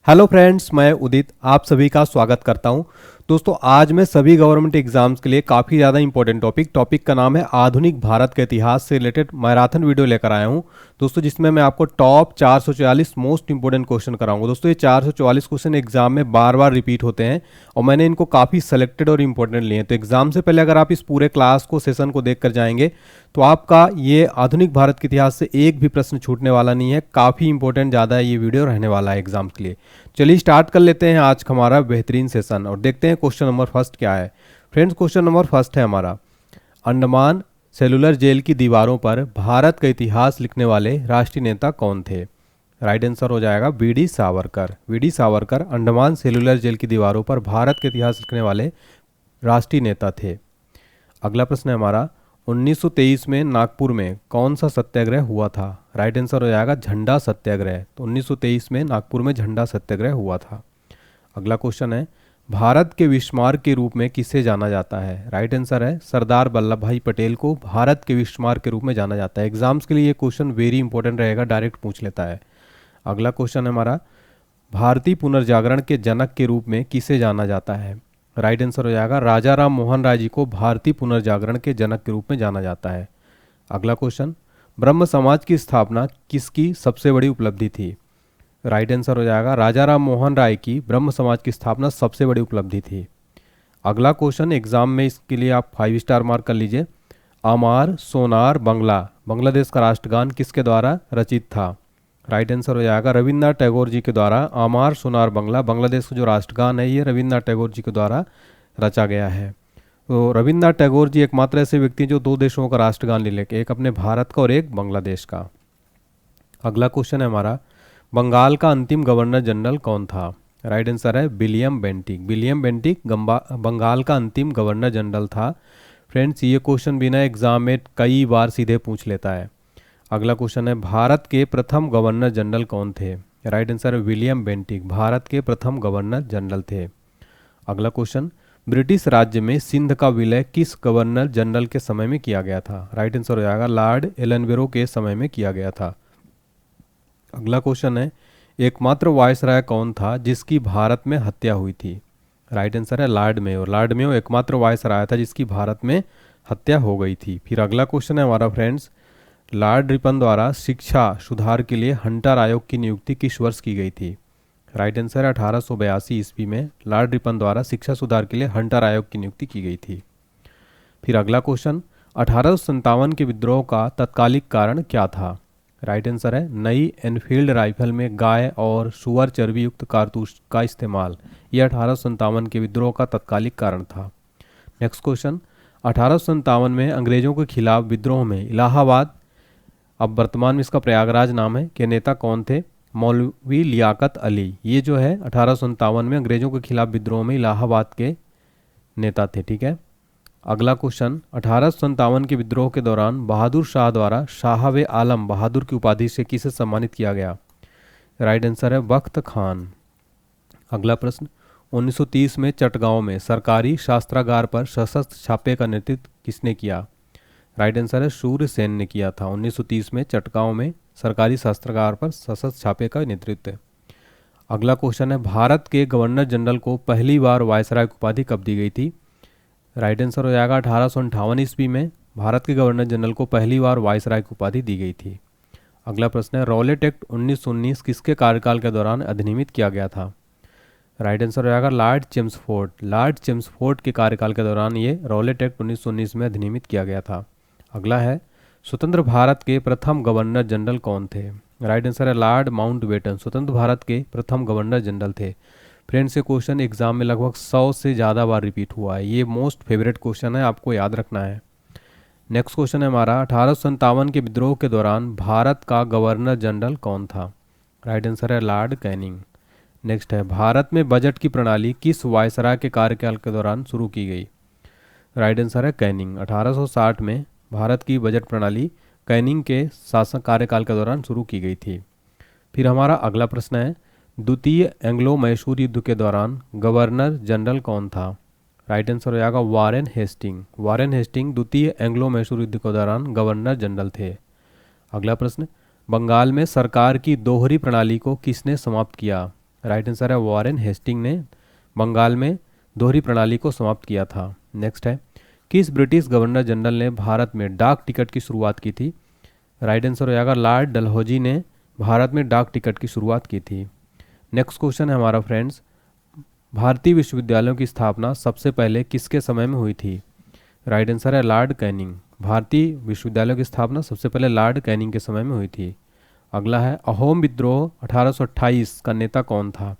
Hello friends, मैं उदित आप सभी का स्वागत करता हूं। दोस्तों, आज मैं सभी गवर्नमेंट एग्जाम्स के लिए काफ़ी ज़्यादा इंपॉर्टेंट टॉपिक का नाम है आधुनिक भारत के इतिहास से रिलेटेड मैराथन वीडियो लेकर आया हूं दोस्तों, जिसमें मैं आपको टॉप 444 मोस्ट इंपॉर्टेंट क्वेश्चन कराऊंगा। दोस्तों, ये 444 क्वेश्चन एग्जाम में बार बार रिपीट होते हैं और मैंने इनको काफ़ी सेलेक्टेड और इंपॉर्टेंट लिए हैं। तो एग्जाम से पहले अगर आप इस पूरे क्लास को सेशन को देख कर जाएंगे तो आपका ये आधुनिक भारत के इतिहास से एक भी प्रश्न छूटने वाला नहीं है। काफ़ी इंपॉर्टेंट ज़्यादा ये वीडियो रहने वाला है एग्जाम्स के लिए। चलिए स्टार्ट कर लेते हैं आज का हमारा बेहतरीन सेशन और देखते हैं क्वेश्चन नंबर फर्स्ट क्या है। फ्रेंड्स, क्वेश्चन नंबर फर्स्ट है हमारा, अंडमान सेलुलर जेल की दीवारों पर भारत का इतिहास लिखने वाले राष्ट्रीय नेता कौन थे? राइट आंसर हो जाएगा V D. Savarkar. V D. Savarkar Andaman cellular jail की दीवारों पर भारत का इतिहास लिखने वाले राष्ट्रीय नेता थे। अगला प्रश्न है हमारा, 1923 में नागपुर में कौन सा सत्याग्रह हुआ था? राइट आंसर हो जाएगा झंडा सत्याग्रह। तो 1923 में नागपुर में झंडा सत्याग्रह हुआ था। अगला क्वेश्चन है, भारत के विस्मार्क के रूप में किसे जाना जाता है? राइट आंसर है सरदार वल्लभ भाई पटेल को भारत के विस्मार्क के रूप में जाना जाता है। एग्जाम्स के लिए ये क्वेश्चन वेरी इंपॉर्टेंट रहेगा, डायरेक्ट पूछ लेता है। अगला क्वेश्चन है हमारा, भारतीय पुनर्जागरण के जनक के रूप में किसे जाना जाता है? राइट आंसर हो जाएगा राजा राम मोहन राय जी को भारतीय पुनर्जागरण के जनक के रूप में जाना जाता है। अगला क्वेश्चन, ब्रह्म समाज की स्थापना किसकी सबसे बड़ी उपलब्धि थी? राइट आंसर हो जाएगा राजा राम मोहन राय की ब्रह्म समाज की स्थापना सबसे बड़ी उपलब्धि थी। अगला क्वेश्चन एग्जाम में इसके लिए आप 5 स्टार मार्क कर लीजिए। अमार सोनार बंगला बांग्लादेश का राष्ट्रगान किसके द्वारा रचित था? राइट आंसर हो जाएगा रविन्द्रनाथ टैगोर जी के द्वारा। अमार सोनार बंगला बांग्लादेश का जो राष्ट्रगान है ये रविन्द्रनाथ टैगोर जी के द्वारा रचा गया है। तो रविन्द्रनाथ टैगोर जी एकमात्र ऐसे व्यक्ति हैं जो 2 देशों का राष्ट्रगान ले लेके, एक अपने भारत का और एक बांग्लादेश का। अगला क्वेश्चन है हमारा, बंगाल का अंतिम गवर्नर जनरल कौन था? राइट आंसर है William Bentinck. William Bentinck Bengal का अंतिम गवर्नर जनरल था। फ्रेंड्स, ये क्वेश्चन भी ना एग्जाम में कई बार सीधे पूछ लेता है। अगला क्वेश्चन है, भारत के प्रथम गवर्नर जनरल कौन थे? राइट आंसर है विलियम बेंटिक भारत के प्रथम गवर्नर जनरल थे। अगला क्वेश्चन, ब्रिटिश राज्य में सिंध का विलय किस गवर्नर जनरल के समय में किया गया था? राइट आंसर हो जाएगा लॉर्ड एलनबरो के समय में किया गया था। अगला क्वेश्चन है, एकमात्र वायसराय कौन था जिसकी भारत में हत्या हुई थी? राइट आंसर है लॉर्ड मेयो। लॉर्ड मेयो एकमात्र वायसराय था जिसकी भारत में हत्या हो गई थी। फिर अगला क्वेश्चन है हमारा फ्रेंड्स, लॉर्ड रिपन द्वारा शिक्षा सुधार के लिए हंटर आयोग की नियुक्ति किस वर्ष की गई थी? राइट आंसर है 1882 ईस्वी में लॉर्ड रिपन द्वारा शिक्षा सुधार के लिए हंटर आयोग की नियुक्ति की गई थी। फिर अगला क्वेश्चन, 1857 के विद्रोह का तत्कालिक कारण क्या था? राइट आंसर है नई एनफील्ड राइफल में गाय और सुअर चर्बी युक्त कारतूस का इस्तेमाल। यह 1857 के विद्रोह का तत्कालिक कारण था। नेक्स्ट क्वेश्चन, 1857 में अंग्रेजों के खिलाफ विद्रोह में इलाहाबाद, अब वर्तमान में इसका प्रयागराज नाम है, के नेता कौन थे? मौलवी लियाकत अली। ये जो है 1857 में अंग्रेजों के खिलाफ विद्रोह में इलाहाबाद के नेता थे। ठीक है। अगला क्वेश्चन, 1857 के विद्रोह के दौरान बहादुर शाह द्वारा शाह वे आलम बहादुर की उपाधि से किसे सम्मानित किया गया? राइट आंसर है बख्त खान। अगला प्रश्न, 1930 में चटगांव में सरकारी शास्त्रागार पर सशस्त्र छापे का नेतृत्व किसने किया? राइट आंसर है सूर्य सेन ने किया था। 1930 में चटगांव में सरकारी शास्त्रागार पर सशस्त्र छापे का नेतृत्व। अगला क्वेश्चन है, भारत के गवर्नर जनरल को पहली बार वायसराय की उपाधि कब दी गई थी? राइट आंसर हो जाएगा 1858 ईस्वी में भारत के गवर्नर जनरल को पहली बार वायसराय की उपाधि दी गई थी। अगला प्रश्न है, रॉलेट एक्ट 1919 किसके कार्यकाल के दौरान अधिनियमित किया गया था? राइट आंसर हो जाएगा लॉर्ड चेम्सफोर्ड। लॉर्ड चेम्सफोर्ड के कार्यकाल के दौरान ये रॉलेट एक्ट 1919 में अधिनियमित किया गया था। अगला है, स्वतंत्र भारत के प्रथम गवर्नर जनरल कौन थे? राइट आंसर है लॉर्ड माउंटबेटन स्वतंत्र भारत के प्रथम गवर्नर जनरल थे। फ्रेंड्स, ये क्वेश्चन एग्जाम में लगभग 100 से ज़्यादा बार रिपीट हुआ है। ये मोस्ट फेवरेट क्वेश्चन है, आपको याद रखना है। नेक्स्ट क्वेश्चन है हमारा, 1857 के विद्रोह के दौरान भारत का गवर्नर जनरल कौन था? राइट आंसर है लॉर्ड कैनिंग। नेक्स्ट है, भारत में बजट की प्रणाली किस वायसराय के कार्यकाल के दौरान शुरू की गई? राइट आंसर है कैनिंग। 1860 में भारत की बजट प्रणाली कैनिंग के शासन कार्यकाल के दौरान शुरू की गई थी। फिर हमारा अगला प्रश्न है, द्वितीय एंग्लो मैसूर युद्ध के दौरान गवर्नर जनरल कौन था? राइट आंसर हो जाएगा वारेन हेस्टिंग। वारेन हेस्टिंग द्वितीय एंग्लो मैसूर युद्ध के दौरान गवर्नर जनरल थे। अगला प्रश्न, बंगाल में सरकार की दोहरी प्रणाली को किसने समाप्त किया? राइट आंसर है वॉरेन हेस्टिंग ने बंगाल में दोहरी प्रणाली को समाप्त किया था। नेक्स्ट है, किस ब्रिटिश गवर्नर जनरल ने भारत में डाक टिकट की शुरुआत की थी? राइट आंसर हो जाएगा लॉर्ड डलहौजी ने भारत में डाक टिकट की शुरुआत की थी। नेक्स्ट क्वेश्चन है हमारा फ्रेंड्स, भारतीय विश्वविद्यालयों की स्थापना सबसे पहले किसके समय में हुई थी? राइट आंसर है लॉर्ड कैनिंग। भारतीय विश्वविद्यालयों की स्थापना सबसे पहले लॉर्ड कैनिंग के समय में हुई थी। अगला है, अहोम विद्रोह 1828 का नेता कौन था?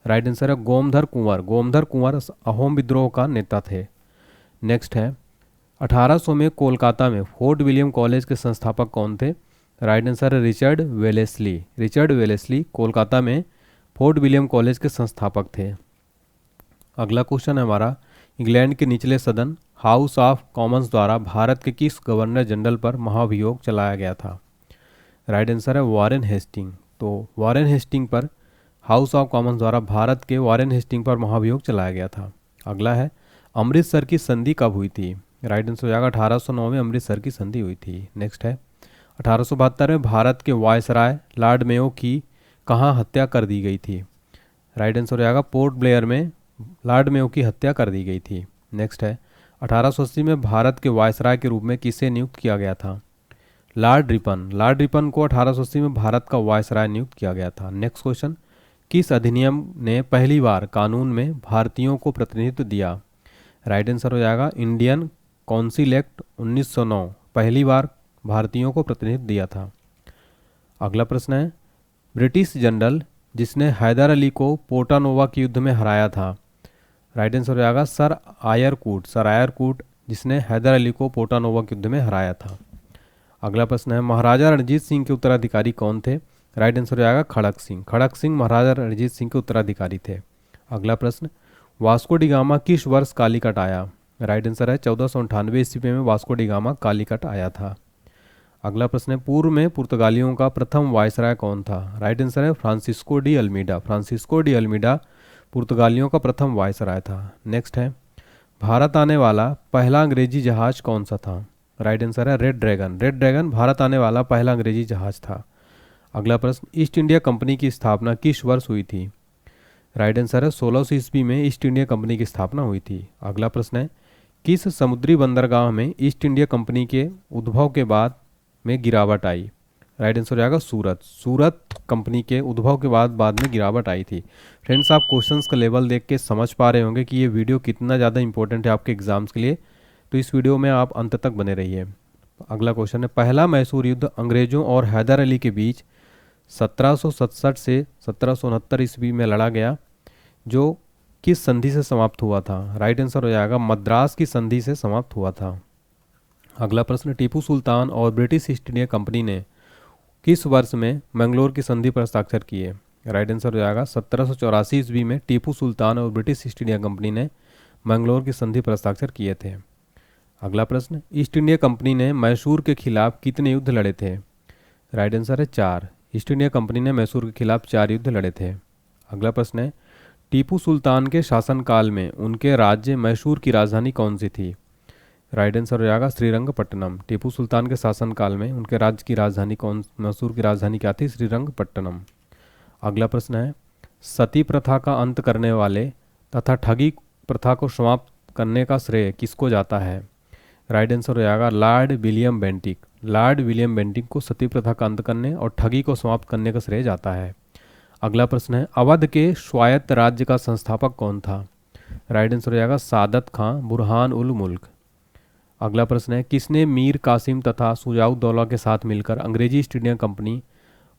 राइट आंसर है गोमधर कुंवर। गोमधर कुंवर अहोम विद्रोह का नेता थे। नेक्स्ट है, 1800 में कोलकाता में फोर्ट विलियम कॉलेज के संस्थापक कौन थे? राइट आंसर है Richard Wellesley. Richard Wellesley Kolkata में फोर्ट विलियम कॉलेज के संस्थापक थे। अगला क्वेश्चन है हमारा, इंग्लैंड के निचले सदन हाउस ऑफ कॉमन्स द्वारा भारत के किस गवर्नर जनरल पर महाभियोग चलाया गया था? राइट आंसर है वॉरेन हेस्टिंग। तो वॉरेन हेस्टिंग पर हाउस ऑफ कॉमन्स द्वारा भारत के वॉरेन हेस्टिंग पर महाभियोग चलाया गया था। अगला है, अमृतसर की संधि कब हुई थी? राइट आंसर हो जाएगा 1809 में अमृतसर की संधि हुई थी। नेक्स्ट है, 1872 में भारत के वायसराय लॉर्ड मेयो की कहाँ हत्या कर दी गई थी? राइट आंसर हो जाएगा पोर्ट ब्लेयर में लॉर्ड मेयो की हत्या कर दी गई थी। नेक्स्ट है, 1880 में भारत के वायसराय के रूप में किसे नियुक्त किया गया था? Lord Ripon. लॉर्ड रिपन को 1880 में भारत का वायसराय नियुक्त किया गया था। नेक्स्ट क्वेश्चन, किस अधिनियम ने पहली बार कानून में भारतीयों को प्रतिनिधित्व दिया? राइट आंसर हो जाएगा इंडियन काउंसिल एक्ट 1909 पहली बार भारतीयों को प्रतिनिधित्व दिया था। अगला प्रश्न है, ब्रिटिश जनरल जिसने हैदर अली को पोर्टानोवा के युद्ध में हराया था? राइट आंसर हो जाएगा सर आयरकूट। सर आयरकूट जिसने हैदर अली को पोर्टानोवा के युद्ध में हराया था। अगला प्रश्न है, महाराजा रणजीत सिंह के उत्तराधिकारी कौन थे? राइट आंसर हो जाएगा खड़क सिंह। खड़क सिंह महाराजा रणजीत सिंह के उत्तराधिकारी थे। अगला प्रश्न, वास्को डी गामा किस वर्ष कालीकट आया? राइट आंसर है 1498 ईस्वी में वास्को डी गामा कालीकट आया था। अगला प्रश्न है, पूर्व में पुर्तगालियों का प्रथम वायसराय कौन था? राइट आंसर है Francisco de Almeida. Francisco de Almeida पुर्तगालियों का प्रथम वायसराय था। नेक्स्ट है, भारत आने वाला पहला अंग्रेजी जहाज कौन सा था? राइट आंसर है red dragon. Red dragon Bharat आने वाला पहला अंग्रेजी जहाज था। अगला प्रश्न, ईस्ट इंडिया कंपनी की स्थापना किस वर्ष हुई थी? राइट आंसर है 1600 ईस्वी में ईस्ट इंडिया कंपनी की स्थापना हुई थी। अगला प्रश्न है, किस समुद्री बंदरगाह में ईस्ट इंडिया कंपनी के उद्भव के बाद में गिरावट आई? राइट आंसर हो जाएगा सूरत। सूरत कंपनी के उद्भव के बाद में गिरावट आई थी। फ्रेंड्स, आप क्वेश्चंस का लेवल देख के समझ पा रहे होंगे कि ये वीडियो कितना ज़्यादा इंपॉर्टेंट है आपके एग्जाम्स के लिए, तो इस वीडियो में आप अंत तक बने रहिए। अगला क्वेश्चन है, पहला मैसूर युद्ध अंग्रेजों और हैदर अली के बीच 1767 से 1769 ईस्वी में लड़ा गया, जो किस संधि से समाप्त हुआ था? राइट आंसर हो जाएगा मद्रास की संधि से समाप्त हुआ था। अगला प्रश्न, टीपू सुल्तान और ब्रिटिश ईस्ट इंडिया कंपनी ने किस वर्ष में मैंगलोर की संधि पर हस्ताक्षर किए? राइट आंसर हो जाएगा 1784 ईस्वी में टीपू सुल्तान और ब्रिटिश ईस्ट इंडिया कंपनी ने मैंगलोर की संधि पर हस्ताक्षर किए थे। अगला प्रश्न, ईस्ट इंडिया कंपनी ने मैसूर के खिलाफ कितने युद्ध लड़े थे? राइट आंसर है 4। ईस्ट इंडिया कंपनी ने मैसूर के खिलाफ 4 युद्ध लड़े थे। अगला प्रश्न है, टीपू सुल्तान के शासनकाल में उनके राज्य मैसूर की राजधानी कौन सी थी? राइट आंसर हो जाएगा श्रीरंगपट्टनम। टीपू सुल्तान के शासनकाल में उनके राज्य की राजधानी मैसूर की राजधानी क्या थी? श्रीरंगपट्टनम। अगला प्रश्न है, सती प्रथा का अंत करने वाले तथा ठगी प्रथा को समाप्त करने का श्रेय किसको जाता है? राइट आंसर हो जाएगा Lord William Bentinck. Lord William Bentinck को सती प्रथा का अंत करने और ठगी को समाप्त करने का श्रेय जाता है। अगला प्रश्न है, अवध के स्वायत्त राज्य का संस्थापक कौन था? राइट आंसर हो जाएगा सादत खां बुरहान उल मुल्क। अगला प्रश्न है, किसने मीर कासिम तथा शुजाउद्दौला के साथ मिलकर अंग्रेजी ईस्ट इंडिया कंपनी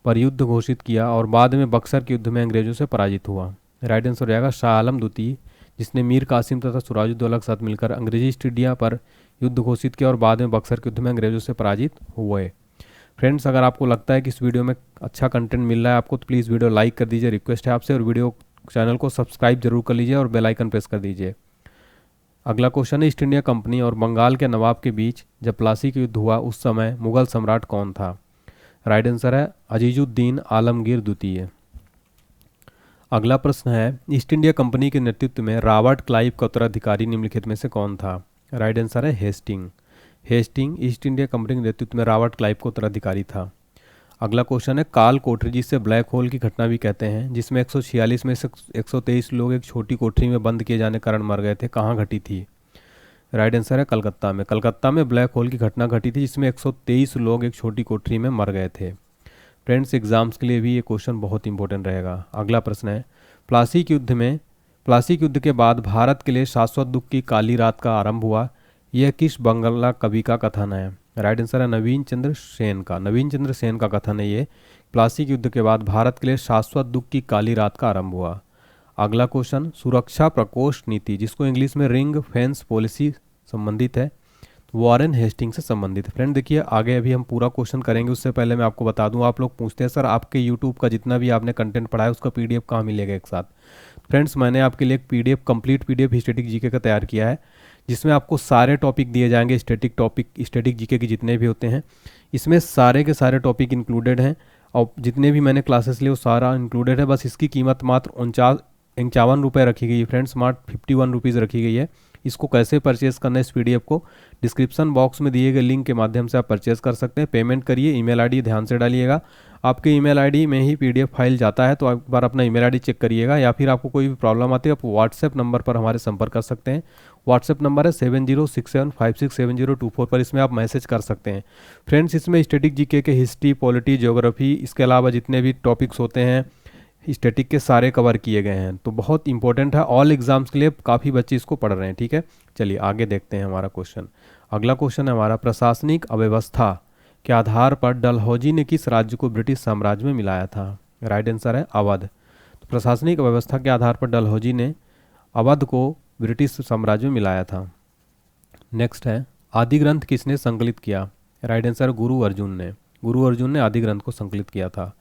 पर युद्ध घोषित किया और बाद में बक्सर के युद्ध में अंग्रेजों से पराजित हुआ? राइट आंसर हो जाएगा शाह आलम द्वितीय, जिसने मीर कासिम तथा सिराजुद्दौला के साथ मिलकर अंग्रेजी ईस्ट इंडिया पर युद्ध घोषित किया और बाद में बक्सर के युद्ध में अंग्रेजों से पराजित हुए। फ्रेंड्स, अगर आपको लगता है कि इस वीडियो में अच्छा कंटेंट मिल रहा है आपको, तो प्लीज़ वीडियो लाइक कर दीजिए, रिक्वेस्ट है आपसे, और वीडियो चैनल को सब्सक्राइब जरूर कर लीजिए और बेल आइकन प्रेस कर दीजिए। अगला क्वेश्चन है, ईस्ट इंडिया कंपनी और बंगाल के नवाब के बीच जब प्लासी का युद्ध हुआ उस समय मुगल सम्राट कौन था? राइट आंसर है अजीजुद्दीन आलमगीर द्वितीय। अगला प्रश्न है, ईस्ट इंडिया कंपनी के नेतृत्व में रॉबर्ट क्लाइव का उत्तराधिकारी निम्नलिखित में से कौन था? राइट आंसर है Hasting. Hasting East India Company के नेतृत्व में रॉबर्ट क्लाइव का उत्तराधिकारी था। अगला क्वेश्चन है, काल कोठरी जिसे ब्लैक होल की घटना भी कहते हैं, जिसमें 146 में से 123 लोग एक छोटी कोठरी में बंद किए जाने के कारण मर गए थे, कहाँ घटी थी? राइट आंसर है कलकत्ता में। कलकत्ता में ब्लैक होल की घटना घटी थी, जिसमें 123 लोग एक छोटी कोठरी में मर गए थे। फ्रेंड्स, एग्जाम्स के लिए भी ये क्वेश्चन बहुत इंपॉर्टेंट रहेगा। अगला प्रश्न है, प्लासी के युद्ध के बाद भारत के लिए शाश्वत दुख की काली रात का आरंभ हुआ, यह किस बंगला कवि का कथन है? राइट आंसर है नवीन चंद्र सेन का। नवीन चंद्र सेन का कथन है ये, प्लासी के युद्ध के बाद भारत के लिए शाश्वत दुख की काली रात का आरंभ हुआ। अगला क्वेश्चन, सुरक्षा प्रकोष्ठ नीति, जिसको इंग्लिश में रिंग फेंस पॉलिसी संबंधित है, वॉरेन हेस्टिंग से संबंधित है। फ्रेंड देखिए, आगे अभी हम पूरा क्वेश्चन करेंगे, उससे पहले मैं आपको बता दूं, आप लोग पूछते हैं सर आपके यूट्यूब का जितना भी आपने कंटेंट पढ़ा है उसका पीडीएफ कहाँ मिलेगा एक साथ। फ्रेंड्स, मैंने आपके लिए एक PDF complete PDF static GK का तैयार किया है, जिसमें आपको सारे टॉपिक दिए जाएंगे, स्टैटिक जीके के जितने भी होते हैं, इसमें सारे के सारे टॉपिक इंक्लूडेड हैं, और जितने भी मैंने क्लासेस लिए वो सारा इंक्लूडेड है। बस इसकी कीमत मात्र 51 रुपये रखी गई है फ्रेंड्स, मात्र 51 रुपीज़ रखी गई है। इसको कैसे परचेज़ करना है इस पीडीएफ को, डिस्क्रिप्शन बॉक्स में दिए गए लिंक के माध्यम से आप परचेज़ कर सकते हैं। पेमेंट करिए, ईमेल आईडी ध्यान से डालिएगा, आपके ईमेल आईडी में ही पीडीएफ फाइल जाता है, तो एक बार अपना ईमेल आईडी चेक करिएगा। या फिर आपको कोई भी प्रॉब्लम आती है आप व्हाट्सएप नंबर पर हमारे संपर्क कर सकते हैं। व्हाट्सएप नंबर है 7067567024 पर, इसमें आप मैसेज कर सकते हैं। फ्रेंड्स, इसमें स्टैटिक जीके के हिस्ट्री, पॉलिटी, ज्योग्राफी, इसके अलावा जितने भी टॉपिक्स होते हैं स्टैटिक के सारे कवर किए गए हैं, तो बहुत इंपॉर्टेंट है। ऑल एग्जाम्स के लिए काफ़ी बच्चे इसको पढ़ रहे हैं। ठीक है, चलिए आगे देखते हैं हमारा क्वेश्चन। अगला क्वेश्चन है हमारा, प्रशासनिक अव्यवस्था के आधार पर डलहौजी ने किस राज्य को ब्रिटिश साम्राज्य में मिलाया था? राइट आंसर है अवध। तो प्रशासनिक अव्यवस्था के आधार पर डलहौजी ने अवध को ब्रिटिश साम्राज्य में मिलाया था। नेक्स्ट है, आदि ग्रंथ किसने संकलित किया? राइट आंसर गुरु अर्जुन ने। गुरु अर्जुन ने आदि ग्रंथ को संकलित किया था।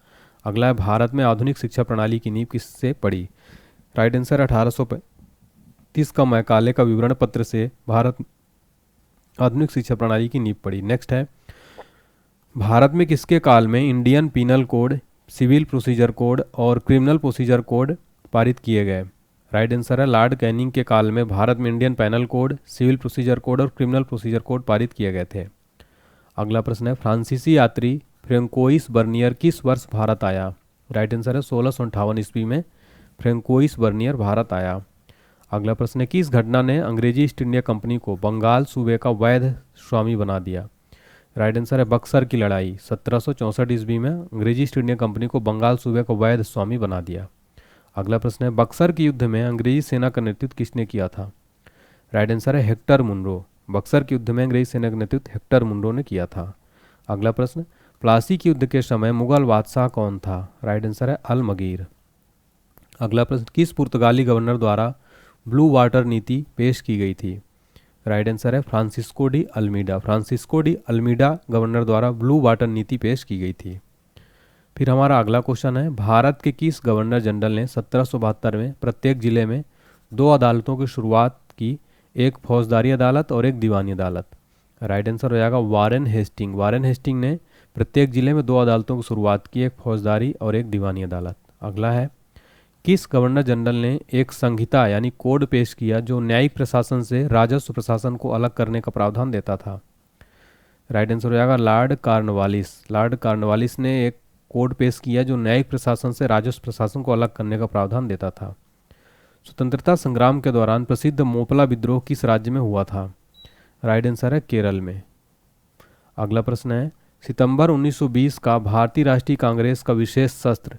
अगला है, भारत में आधुनिक शिक्षा प्रणाली की नींव किससे पड़ी? राइट आंसर 1835 का मैकाले का विवरण पत्र से भारत आधुनिक शिक्षा प्रणाली की नींव पड़ी। नेक्स्ट है, भारत में किसके काल में Indian penal code, civil procedure code और क्रिमिनल प्रोसीजर कोड पारित किए गए? राइट आंसर है लॉर्ड कैनिंग के काल में भारत में Indian panel code, civil procedure code और क्रिमिनल प्रोसीजर कोड पारित किए गए थे। अगला प्रश्न है, फ्रांसीसी यात्री फ्रेंकोइस बर्नियर किस वर्ष भारत आया? राइट आंसर है 1658 ईस्वी में फ्रेंकोइस बर्नियर भारत आया। अगला प्रश्न है, किस घटना ने अंग्रेजी ईस्ट इंडिया कंपनी को बंगाल सूबे का वैध स्वामी बना दिया? राइट आंसर है बक्सर की लड़ाई। 1764 ईस्वी में अंग्रेजी ईस्ट इंडिया कंपनी को बंगाल सूबे का वैध स्वामी बना दिया। अगला प्रश्न है, बक्सर के युद्ध में अंग्रेजी सेना का नेतृत्व किसने किया था? राइट आंसर है हेक्टर मुनरो। बक्सर के युद्ध में अंग्रेजी सेना का नेतृत्व हेक्टर मुनरो ने किया था। अगला प्रश्न, प्लासी के युद्ध के समय मुगल बादशाह कौन था? राइट आंसर है अलमगीर। अगला प्रश्न, किस पुर्तगाली गवर्नर द्वारा ब्लू वाटर नीति पेश की गई थी? राइट आंसर है Francisco de Almeida. Francisco de Almeida governor द्वारा ब्लू वाटर नीति पेश की गई थी। फिर हमारा अगला क्वेश्चन है, भारत के किस गवर्नर जनरल ने 1772 में प्रत्येक जिले में 2 अदालतों की शुरुआत की, एक फौजदारी अदालत और एक दीवानी अदालत? राइट आंसर हो जाएगा वारेन हेस्टिंग। वारेन हेस्टिंग ने प्रत्येक जिले में 2 अदालतों की शुरुआत की, एक फौजदारी और एक दीवानी अदालत। अगला है, किस गवर्नर जनरल ने एक संहिता यानी कोड पेश किया जो न्यायिक प्रशासन से राजस्व प्रशासन को अलग करने का प्रावधान देता था? राइट आंसर हो जाएगा लॉर्ड कॉर्नवालिस। लॉर्ड कॉर्नवालिस ने एक कोड पेश किया जो न्यायिक प्रशासन से राजस्व प्रशासन को अलग करने का प्रावधान देता था। स्वतंत्रता संग्राम के दौरान प्रसिद्ध मोपला विद्रोह किस राज्य में हुआ था? राइट आंसर है केरल में। अगला प्रश्न है, सितंबर 1920 का भारतीय राष्ट्रीय कांग्रेस का विशेष सत्र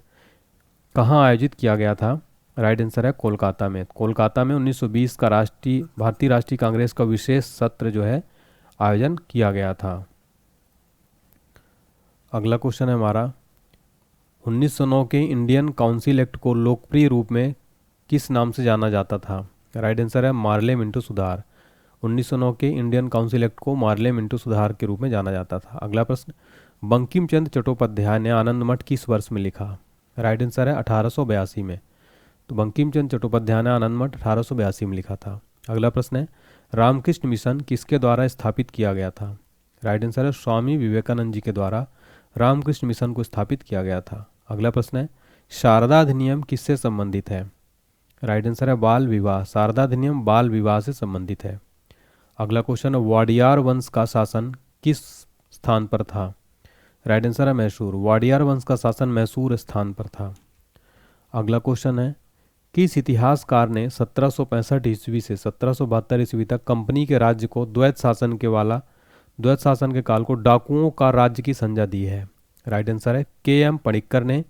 कहाँ आयोजित किया गया था? राइट आंसर है कोलकाता में। कोलकाता में 1920 का भारतीय राष्ट्रीय कांग्रेस का विशेष सत्र जो है आयोजन किया गया था। अगला क्वेश्चन है हमारा, 1909 के इंडियन काउंसिल एक्ट को लोकप्रिय रूप में किस नाम से जाना जाता था? राइट आंसर है मार्ले मिंटो सुधार। 1909 के इंडियन काउंसिल एक्ट को मार्ले मिंटो सुधार के रूप में जाना जाता था। अगला प्रश्न, बंकिम चंद्र चट्टोपाध्याय ने आनंद मठ किस वर्ष में लिखा? राइट आंसर है 1882 में। तो बंकिम चंद्र चट्टोपाध्याय ने आनंद मठ 1882 में लिखा था। अगला प्रश्न है, रामकृष्ण मिशन किसके द्वारा स्थापित किया गया था? राइट आंसर है स्वामी विवेकानंद जी के द्वारा रामकृष्ण मिशन को स्थापित किया गया था। अगला प्रश्न है, शारदा अधिनियम किससे संबंधित है? राइट आंसर है बाल विवाह। शारदा अधिनियम बाल विवाह से संबंधित है। अगला क्वेश्चन है, वाडियार वंश का शासन किस स्थान पर था? राइट आंसर है मैसूर। वाडियार वंश का शासन मैसूर स्थान पर था। अगला क्वेश्चन है, किस इतिहासकार ने 1765 ईस्वी से 1772 ईस्वी तक कंपनी के राज्य को द्वैत शासन के काल को डाकुओं का राज्य की संज्ञा दी है? राइट आंसर है के एम पणिक्कर ने।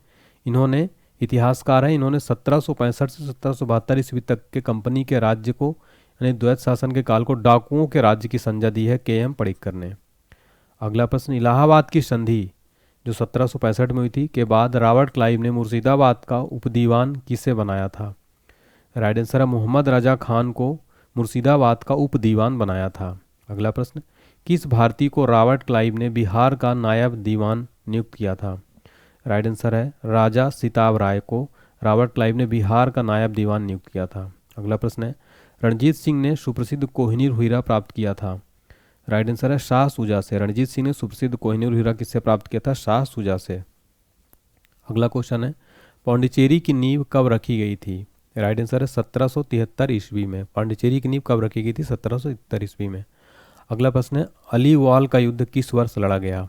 इन्होंने इतिहासकार हैं, इन्होंने 1765 से 1772 ईस्वी तक के कंपनी के राज्य को यानी द्वैत शासन के काल को डाकुओं के राज्य की संज्ञा दी है के एम पणिक्कर ने। अगला प्रश्न, इलाहाबाद की संधि जो 1765 में हुई थी के बाद रॉबर्ट क्लाइव ने मुर्शिदाबाद का उपदीवान किसे बनाया था? राइट आंसर है मोहम्मद रजा खान को मुर्शिदाबाद का उपदीवान बनाया था। अगला प्रश्न, किस भारतीय को रॉबर्ट क्लाइव ने बिहार का नायब दीवान नियुक्त किया था? राइट आंसर है राजा सिताब राय को रॉबर्ट क्लाइव ने बिहार का नायब दीवान नियुक्त किया था। अगला प्रश्न है, रणजीत सिंह ने सुप्रसिद्ध कोहिनूर हीरा प्राप्त किया था? राइट आंसर है शाह शुजा से। रणजीत सिंह ने सुप्रसिद्ध कोहिनूर हीरा किससे प्राप्त किया था? शाह शुजा से। अगला क्वेश्चन है, पांडिचेरी की नींव कब रखी गई थी? राइट आंसर है 1773 ईस्वी में। पांडिचेरी की नींव कब रखी गई थी? 1773 ईस्वी में। अगला प्रश्न है, अलीवाल का युद्ध किस वर्ष लड़ा गया?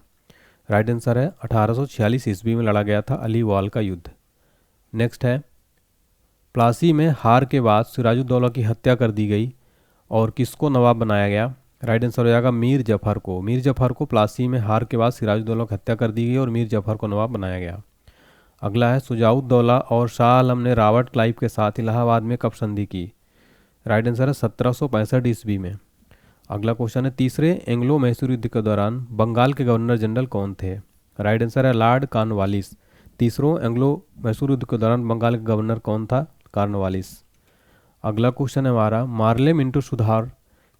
राइट आंसर है 1846 ईस्वी में लड़ा गया था अलीवाल का युद्ध। नेक्स्ट है, प्लासी में हार के बाद सिराजुद्दौला की हत्या कर दी गई और किसको नवाब बनाया गया? राइट आंसर हो जाएगा मीर जफर को। मीर जफर को प्लासी में हार के बाद सिराजुद्दौला की हत्या कर दी गई और मीर जफर को नवाब बनाया गया। अगला है, शुजाउद्दौला और शाह आलम ने रॉबर्ट क्लाइव के साथ इलाहाबाद में कब संधि की? राइट आंसर है 1765 ईस्वी में। अगला क्वेश्चन है, तीसरे एंग्लो मैसूर युद्ध के दौरान बंगाल के गवर्नर जनरल कौन थे? राइट आंसर है लॉर्ड कॉर्नवालिस। तीसरों एंग्लो मैसूर युद्ध के दौरान बंगाल के गवर्नर कौन था? कॉर्नवालिस। अगला क्वेश्चन है हमारा, मार्ले मिंटो सुधार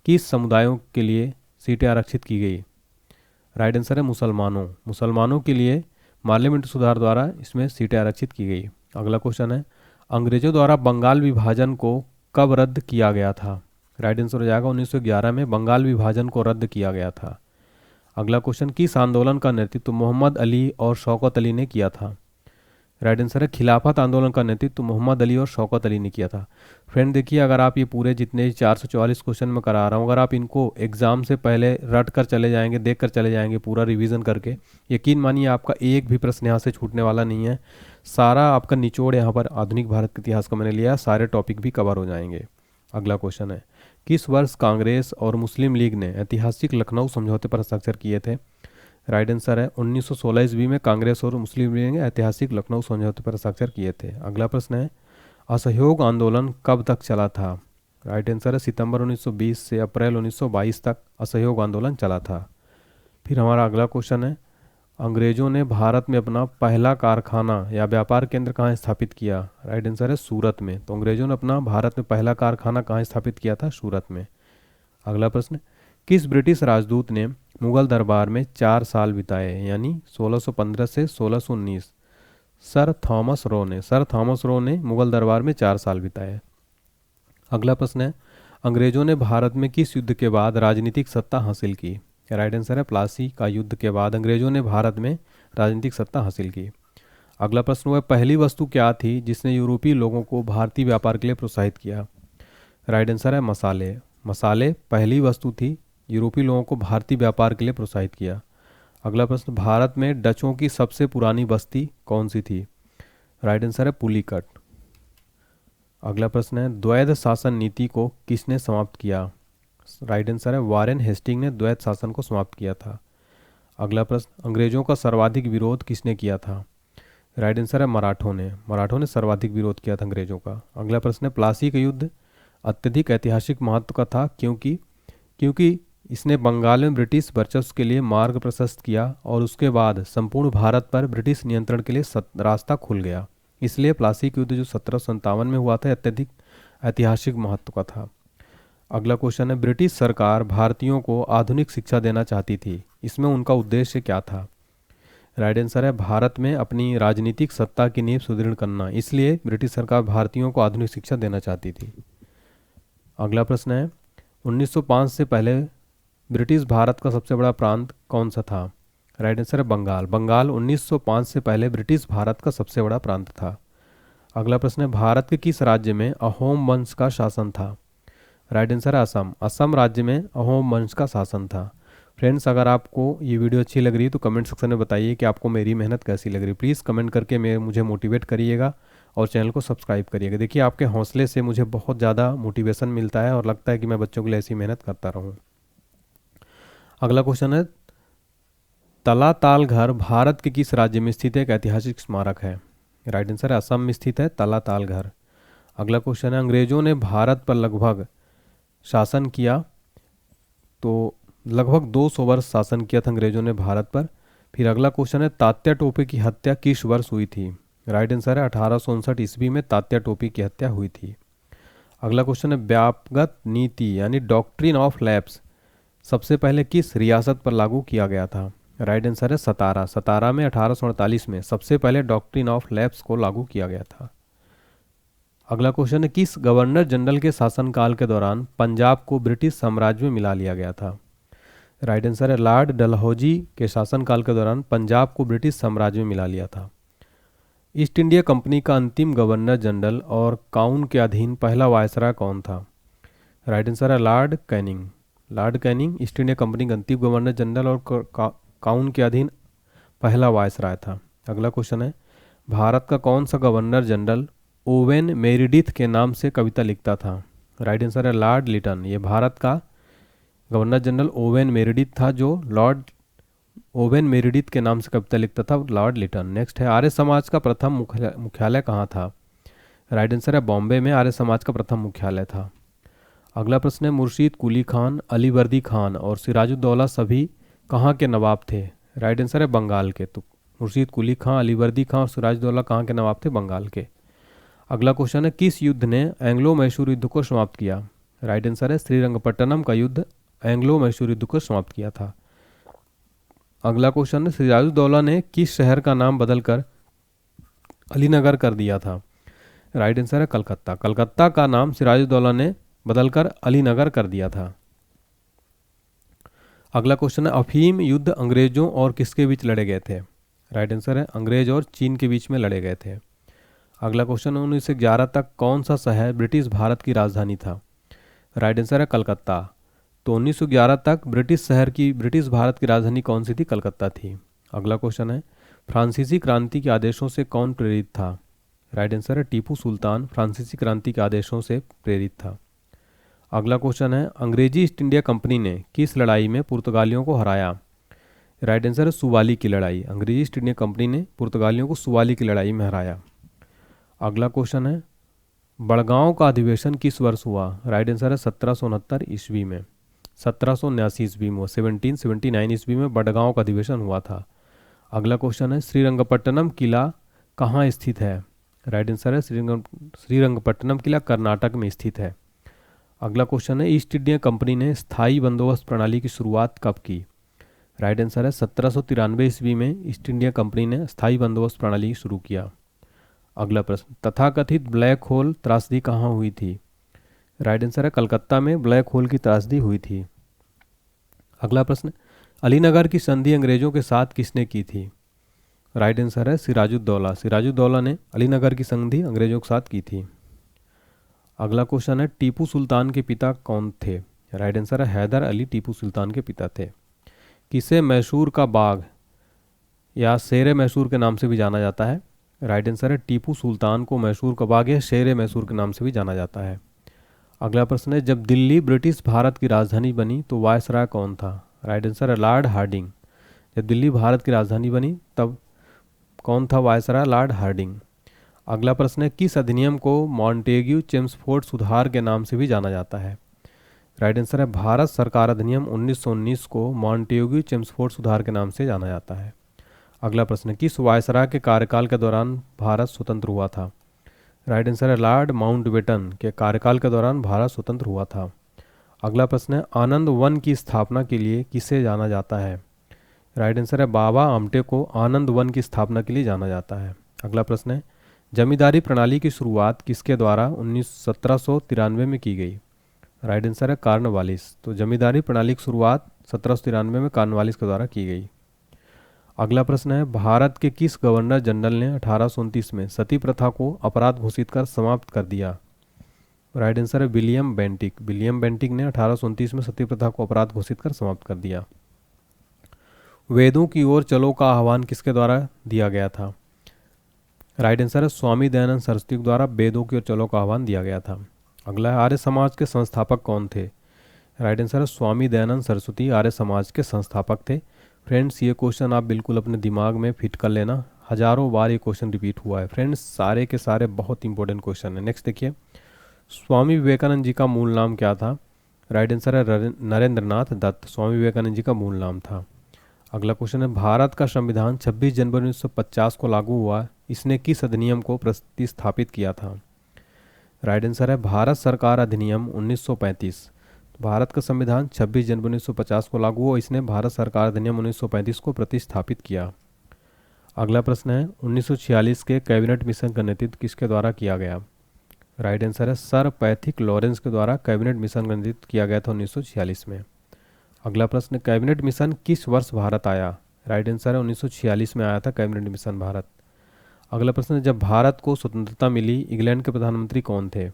किस समुदायों के लिए सीटें आरक्षित की गई? राइट आंसर है मुसलमानों के लिए मार्ले मिंटो सुधार द्वारा इसमें सीटें आरक्षित की गई। अगला क्वेश्चन है, अंग्रेजों द्वारा बंगाल विभाजन को कब रद्द किया गया था? राइट आंसर हो जाएगा 1911 में बंगाल विभाजन को रद्द किया गया था। अगला क्वेश्चन, किस आंदोलन का नेतृत्व मोहम्मद अली और शौकत अली ने किया था? राइट आंसर है खिलाफत आंदोलन का नेतृत्व मोहम्मद अली और शौकत अली ने किया था। फ्रेंड देखिए, अगर आप ये पूरे जितने 444 क्वेश्चन में करा रहा हूँ, अगर आप इनको एग्जाम से पहले रट कर चले जाएंगे, देख कर चले जाएंगे, पूरा रिवीजन करके, यकीन मानिए आपका एक भी प्रश्न यहाँ से छूटने वाला नहीं है। सारा आपका निचोड़ यहाँ पर आधुनिक भारत के इतिहास का मैंने लिया, सारे टॉपिक भी कवर हो जाएंगे। अगला क्वेश्चन है, किस वर्ष कांग्रेस और मुस्लिम लीग ने ऐतिहासिक लखनऊ समझौते पर हस्ताक्षर किए थे? राइट आंसर है 1916 ईस्वी में कांग्रेस और मुस्लिम लीग ने ऐतिहासिक लखनऊ समझौते पर हस्ताक्षर किए थे। अगला प्रश्न है, असहयोग आंदोलन कब तक चला था? राइट आंसर है सितंबर 1920 से अप्रैल 1922 तक असहयोग आंदोलन चला था। फिर हमारा अगला क्वेश्चन है, अंग्रेजों ने भारत में अपना पहला कारखाना या व्यापार केंद्र कहाँ स्थापित किया? राइट आंसर है सूरत में। तो अंग्रेजों ने अपना भारत में पहला कारखाना कहाँ स्थापित किया था? सूरत में। अगला प्रश्न, किस ब्रिटिश राजदूत ने मुगल दरबार में 4 साल बिताए यानी 1615 से 1619? सर थॉमस रो ने मुगल दरबार में 4 साल बिताए। अगला प्रश्न है, अंग्रेजों ने भारत में किस युद्ध के बाद राजनीतिक सत्ता हासिल की? राइट आंसर है प्लासी का युद्ध के बाद अंग्रेजों ने भारत में राजनीतिक सत्ता हासिल की। अगला प्रश्न, वह पहली वस्तु क्या थी जिसने यूरोपीय लोगों को भारतीय व्यापार के लिए प्रोत्साहित किया? राइट आंसर है मसाले पहली वस्तु थी यूरोपीय लोगों को भारतीय व्यापार के लिए प्रोत्साहित किया। अगला प्रश्न, भारत में डचों की सबसे पुरानी बस्ती कौन सी थी? राइट आंसर है पुलिकट। अगला प्रश्न है, द्वैध शासन नीति को किसने समाप्त किया? राइट आंसर है वारेन हेस्टिंग ने द्वैध शासन को समाप्त किया था। अगला प्रश्न, अंग्रेजों का सर्वाधिक विरोध किसने किया था? राइट आंसर है मराठों ने सर्वाधिक विरोध किया था अंग्रेजों का। अगला प्रश्न है, प्लासी का युद्ध अत्यधिक ऐतिहासिक महत्व का था क्योंकि इसने बंगाल में ब्रिटिश वर्चस्व के लिए मार्ग प्रशस्त किया और उसके बाद संपूर्ण भारत पर ब्रिटिश नियंत्रण के लिए रास्ता खुल गया। इसलिए प्लासी का युद्ध जो 1757 में हुआ था अत्यधिक ऐतिहासिक महत्व का था। अगला क्वेश्चन है, ब्रिटिश सरकार भारतीयों को आधुनिक शिक्षा देना चाहती थी, इसमें उनका उद्देश्य क्या था? राइट आंसर है भारत में अपनी राजनीतिक सत्ता की नींव सुदृढ़ करना, इसलिए ब्रिटिश सरकार भारतीयों को आधुनिक शिक्षा देना चाहती थी। अगला प्रश्न है, 1905 से पहले ब्रिटिश भारत का सबसे बड़ा प्रांत कौन सा था? राइट आंसर है बंगाल 1905 से पहले ब्रिटिश भारत का सबसे बड़ा प्रांत था। अगला प्रश्न है, भारत के किस राज्य में अहोम वंश का शासन था? राइट आंसर है असम राज्य में अहोम वंश का शासन था। फ्रेंड्स, अगर आपको ये वीडियो अच्छी लग रही है तो कमेंट सेक्शन में बताइए कि आपको मेरी मेहनत कैसी लग रही है। प्लीज़ कमेंट करके मुझे मोटिवेट करिएगा और चैनल को सब्सक्राइब करिएगा। देखिए, आपके हौसले से मुझे बहुत ज़्यादा मोटिवेशन मिलता है और लगता है कि मैं बच्चों के लिए ऐसी मेहनत करता रहूँ। अगला क्वेश्चन है, तलाताल घर भारत के किस राज्य में स्थित एक ऐतिहासिक स्मारक है? राइट आंसर है असम में स्थित है तलाताल घर। अगला क्वेश्चन है, अंग्रेजों ने भारत पर लगभग शासन किया, तो लगभग 200 वर्ष शासन किया था अंग्रेजों ने भारत पर। फिर अगला क्वेश्चन है, तात्या टोपे की हत्या किस वर्ष हुई थी? राइट आंसर है 1859 ईस्वी में तात्या टोपे की हत्या हुई थी। अगला क्वेश्चन है, व्यापगत नीति यानी डॉक्ट्रिन ऑफ लैप्स सबसे पहले किस रियासत पर लागू किया गया था? राइट आंसर है सतारा। सतारा में 1848 में सबसे पहले डॉक्ट्रिन ऑफ लैप्स को लागू किया गया था। अगला क्वेश्चन है, किस गवर्नर जनरल के शासनकाल के दौरान पंजाब को ब्रिटिश साम्राज्य में मिला लिया गया था? राइट आंसर है लॉर्ड डलहौजी के शासनकाल के दौरान पंजाब को ब्रिटिश साम्राज्य में मिला लिया था। ईस्ट इंडिया कंपनी का अंतिम गवर्नर जनरल और काउन के अधीन पहला वायसराय कौन था? राइट आंसर है Lord Canning. Lord Canning east India company का अंतिम गवर्नर जनरल और काउन के अधीन पहला वायसराय था। अगला क्वेश्चन है, भारत का कौन सा गवर्नर जनरल ओवेन मेरिडिथ के नाम से कविता लिखता था? राइट आंसर है लॉर्ड लिटन। ये भारत का गवर्नर जनरल ओवेन मेरिडिथ था, जो लॉर्ड ओवेन मेरिडिथ के नाम से कविता लिखता था लॉर्ड लिटन। नेक्स्ट है, आर्य समाज का प्रथम मुख्यालय कहाँ था? राइट आंसर है बॉम्बे में आर्य समाज का प्रथम मुख्यालय था। अगला प्रश्न है, मुर्शीद कुली खान, अलीवर्दी खान और सिराजुद्दौला सभी कहाँ के नवाब थे? राइट आंसर है बंगाल के। तो मुर्शीद कुली खान, अलीवर्दी खान और सिराजुद्दौला कहाँ के नवाब थे? बंगाल के। अगला क्वेश्चन है, किस युद्ध ने एंग्लो मैसूर युद्ध को समाप्त किया? राइट आंसर है श्रीरंगपट्टनम का युद्ध एंग्लो मैसूर युद्ध को समाप्त किया था। अगला क्वेश्चन है, सिराजुद्दौला ने किस शहर का नाम बदलकर अलीनगर कर दिया था? राइट आंसर है कलकत्ता। कलकत्ता का नाम सिराजुद्दौला ने बदलकर अलीनगर कर दिया था। अगला क्वेश्चन है, अफीम युद्ध अंग्रेजों और किसके बीच लड़े गए थे? राइट आंसर है अंग्रेज और चीन के बीच में लड़े गए थे। अगला क्वेश्चन है, 1911 तक कौन सा शहर ब्रिटिश भारत की राजधानी था? राइट आंसर है कलकत्ता। तो 1911 तक ब्रिटिश भारत की राजधानी कौन सी थी? कलकत्ता थी। अगला क्वेश्चन है, फ्रांसीसी क्रांति के आदेशों से कौन प्रेरित था? राइट आंसर है टीपू सुल्तान फ्रांसीसी क्रांति के आदेशों से प्रेरित था। अगला क्वेश्चन है, अंग्रेजी ईस्ट इंडिया कंपनी ने किस लड़ाई में पुर्तगालियों को हराया? राइट आंसर है सुवाली की लड़ाई। अंग्रेजी ईस्ट इंडिया कंपनी ने पुर्तगालियों को सुवाली की लड़ाई में हराया। अगला क्वेश्चन है, बड़गांव का अधिवेशन किस वर्ष हुआ? राइट आंसर है 1769 ईस्वी में। 1779 ईस्वी में 1779 ईस्वी में बड़गांव का अधिवेशन हुआ था। अगला क्वेश्चन है, श्रीरंगपट्टनम किला कहाँ स्थित है? राइट आंसर है श्रीरंगपट्टनम किला कर्नाटक में स्थित है। अगला क्वेश्चन है, ईस्ट इंडिया कंपनी ने स्थायी बंदोबस्त प्रणाली की शुरुआत कब की? राइट आंसर है 1793 ईस्वी में ईस्ट इंडिया कंपनी ने स्थायी बंदोबस्त प्रणाली शुरू किया। अगला प्रश्न, तथाकथित ब्लैक होल त्रासदी कहाँ हुई थी? राइट आंसर है कलकत्ता में ब्लैक होल की त्रासदी हुई थी। अगला प्रश्न, अलीनगर की संधि अंग्रेजों के साथ किसने की थी? राइट आंसर है सिराजुद्दौला। सिराजुद्दौला ने अलीनगर की संधि अंग्रेजों के साथ की थी। अगला क्वेश्चन है, टीपू सुल्तान के पिता कौन थे? राइट आंसर है हैदर अली टीपू सुल्तान के पिता थे। किसे मैसूर का बाग या शेर मैसूर के नाम से भी जाना जाता है? राइट आंसर है टीपू सुल्तान को मैसूर का बाग या शेर मैसूर के नाम से भी जाना जाता है। अगला प्रश्न है, जब दिल्ली ब्रिटिश भारत की राजधानी बनी तो वायसराय कौन था? राइट आंसर है लॉर्ड हार्डिंग। जब दिल्ली भारत की राजधानी बनी तब कौन था वायसराय? Lord Hardinge. अगला प्रश्न है, किस अधिनियम को मॉन्टेग्यू चेम्सफोर्ड सुधार के नाम से भी जाना जाता है? राइट आंसर है भारत सरकार अधिनियम 1919 को मॉन्टेग्यू चेम्सफोर्ड सुधार के नाम से जाना जाता है। अगला प्रश्न, किस वायसराय के कार्यकाल के दौरान भारत स्वतंत्र हुआ था? राइट आंसर है लॉर्ड माउंटबेटन के कार्यकाल के दौरान भारत स्वतंत्र हुआ था। अगला प्रश्न है, आनंद वन की स्थापना के लिए किसे जाना जाता है? राइट आंसर है बाबा आमटे को आनंद वन की स्थापना के लिए जाना जाता है। अगला प्रश्न है, जमींदारी प्रणाली की शुरुआत किसके द्वारा 1793 में की गई? राइट आंसर है कॉर्नवालिस। तो जमींदारी प्रणाली की शुरुआत 1793 में कॉर्नवालिस के द्वारा की गई। अगला प्रश्न है, भारत के किस गवर्नर जनरल ने 1829 में सती प्रथा को अपराध घोषित कर समाप्त कर दिया? राइट आंसर है विलियम बेंटिक। विलियम बेंटिक ने 1829 में सती प्रथा को अपराध घोषित कर समाप्त कर दिया। वेदों की ओर चलो का आह्वान किसके द्वारा दिया गया था? राइट आंसर है स्वामी दयानंद सरस्वती के द्वारा वेदों की ओर चलो का आह्वान दिया गया था। अगला है आर्य समाज के संस्थापक कौन थे? राइट आंसर है स्वामी दयानंद सरस्वती आर्य समाज के संस्थापक थे। फ्रेंड्स ये क्वेश्चन आप बिल्कुल अपने दिमाग में फिट कर लेना, हजारों बार ये क्वेश्चन रिपीट हुआ है फ्रेंड्स, सारे के सारे बहुत इंपॉर्टेंट क्वेश्चन है। नेक्स्ट देखिए, स्वामी विवेकानंद जी का मूल नाम क्या था? राइट आंसर है नरेंद्र नाथ दत्त, स्वामी विवेकानंद जी का मूल नाम था। अगला क्वेश्चन है भारत का संविधान 26 जनवरी 1950 को लागू हुआ, इसने किस अधिनियम को प्रतिस्थापित किया था? राइट आंसर है भारत सरकार अधिनियम 1935। भारत का संविधान 26 जनवरी 1950 को लागू हुआ, इसने भारत सरकार अधिनियम 1935 को प्रतिस्थापित किया। अगला प्रश्न है 1946 के कैबिनेट मिशन का नेतृत्व किसके द्वारा किया गया? राइट आंसर है सर पैथिक लॉरेंस के द्वारा कैबिनेट मिशन का नेतृत्व किया गया था 1946 में। अगला प्रश्न, कैबिनेट मिशन किस वर्ष भारत आया? राइट आंसर है 1946 में आया था कैबिनेट मिशन भारत। अगला प्रश्न है जब भारत को स्वतंत्रता मिली इंग्लैंड के प्रधानमंत्री कौन थे?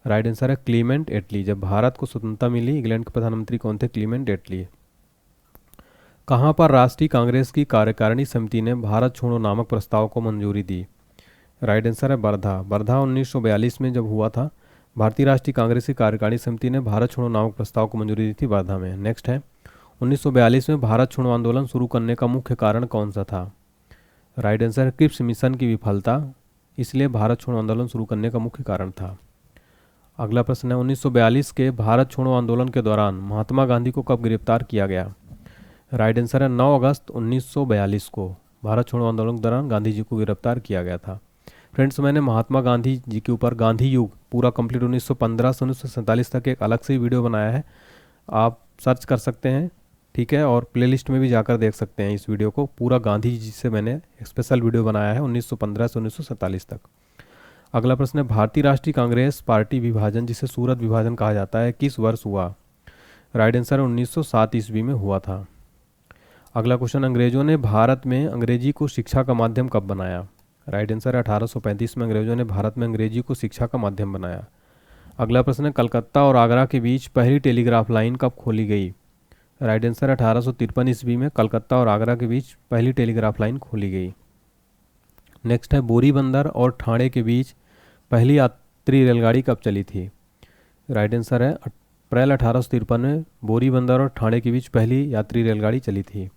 राइट आंसर है क्लीमेंट एटली, जब भारत को स्वतंत्रता मिली इंग्लैंड के प्रधानमंत्री कौन थे? क्लीमेंट एटली। कहाँ पर राष्ट्रीय कांग्रेस की कार्यकारिणी समिति ने भारत छोड़ो नामक प्रस्ताव को मंजूरी दी? राइट आंसर है वर्धा, वर्धा 1942 में जब हुआ था भारतीय राष्ट्रीय कांग्रेस की कार्यकारिणी समिति ने भारत छोड़ो नामक प्रस्ताव को मंजूरी दी थी वर्धा में। नेक्स्ट है 1942 में भारत छोड़ो आंदोलन शुरू करने का मुख्य कारण कौन सा था? राइट आंसर है क्रिप्स मिशन की विफलता, इसलिए भारत छोड़ो आंदोलन शुरू करने का मुख्य कारण था। अगला प्रश्न है 1942 के भारत छोड़ो आंदोलन के दौरान महात्मा गांधी को कब गिरफ्तार किया गया? राइट आंसर है 9 अगस्त 1942 को भारत छोड़ो आंदोलन के दौरान गांधी जी को गिरफ्तार किया गया था। फ्रेंड्स मैंने महात्मा गांधी जी के ऊपर गांधी युग पूरा कंप्लीट 1915 से 1947 तक एक अलग से वीडियो बनाया है, आप सर्च कर सकते हैं, ठीक है, और प्लेलिस्ट में भी जाकर देख सकते हैं इस वीडियो को। पूरा गांधी जी से मैंने एक स्पेशल वीडियो बनाया है 1915 से 1947 तक। अगला प्रश्न है भारतीय राष्ट्रीय कांग्रेस पार्टी विभाजन जिसे सूरत विभाजन कहा जाता है किस वर्ष हुआ? राइट आंसर है 1907 ईस्वी में हुआ था। अगला क्वेश्चन, अंग्रेजों ने भारत में अंग्रेजी को शिक्षा का माध्यम कब बनाया? राइट आंसर है 1835 में अंग्रेजों ने भारत में अंग्रेजी को शिक्षा का माध्यम बनाया। अगला प्रश्न है कलकत्ता और आगरा के बीच पहली टेलीग्राफ लाइन कब खोली गई? राइट आंसर है 1853 ईस्वी में कलकत्ता और आगरा के बीच पहली टेलीग्राफ लाइन खोली गई। नेक्स्ट है बोरी बंदर और ठाणे के बीच पहली यात्री रेलगाड़ी कब चली थी? राइट आंसर है अप्रैल 1853 में बोरी बंदर और ठाणे के बीच पहली यात्री रेलगाड़ी चली थी।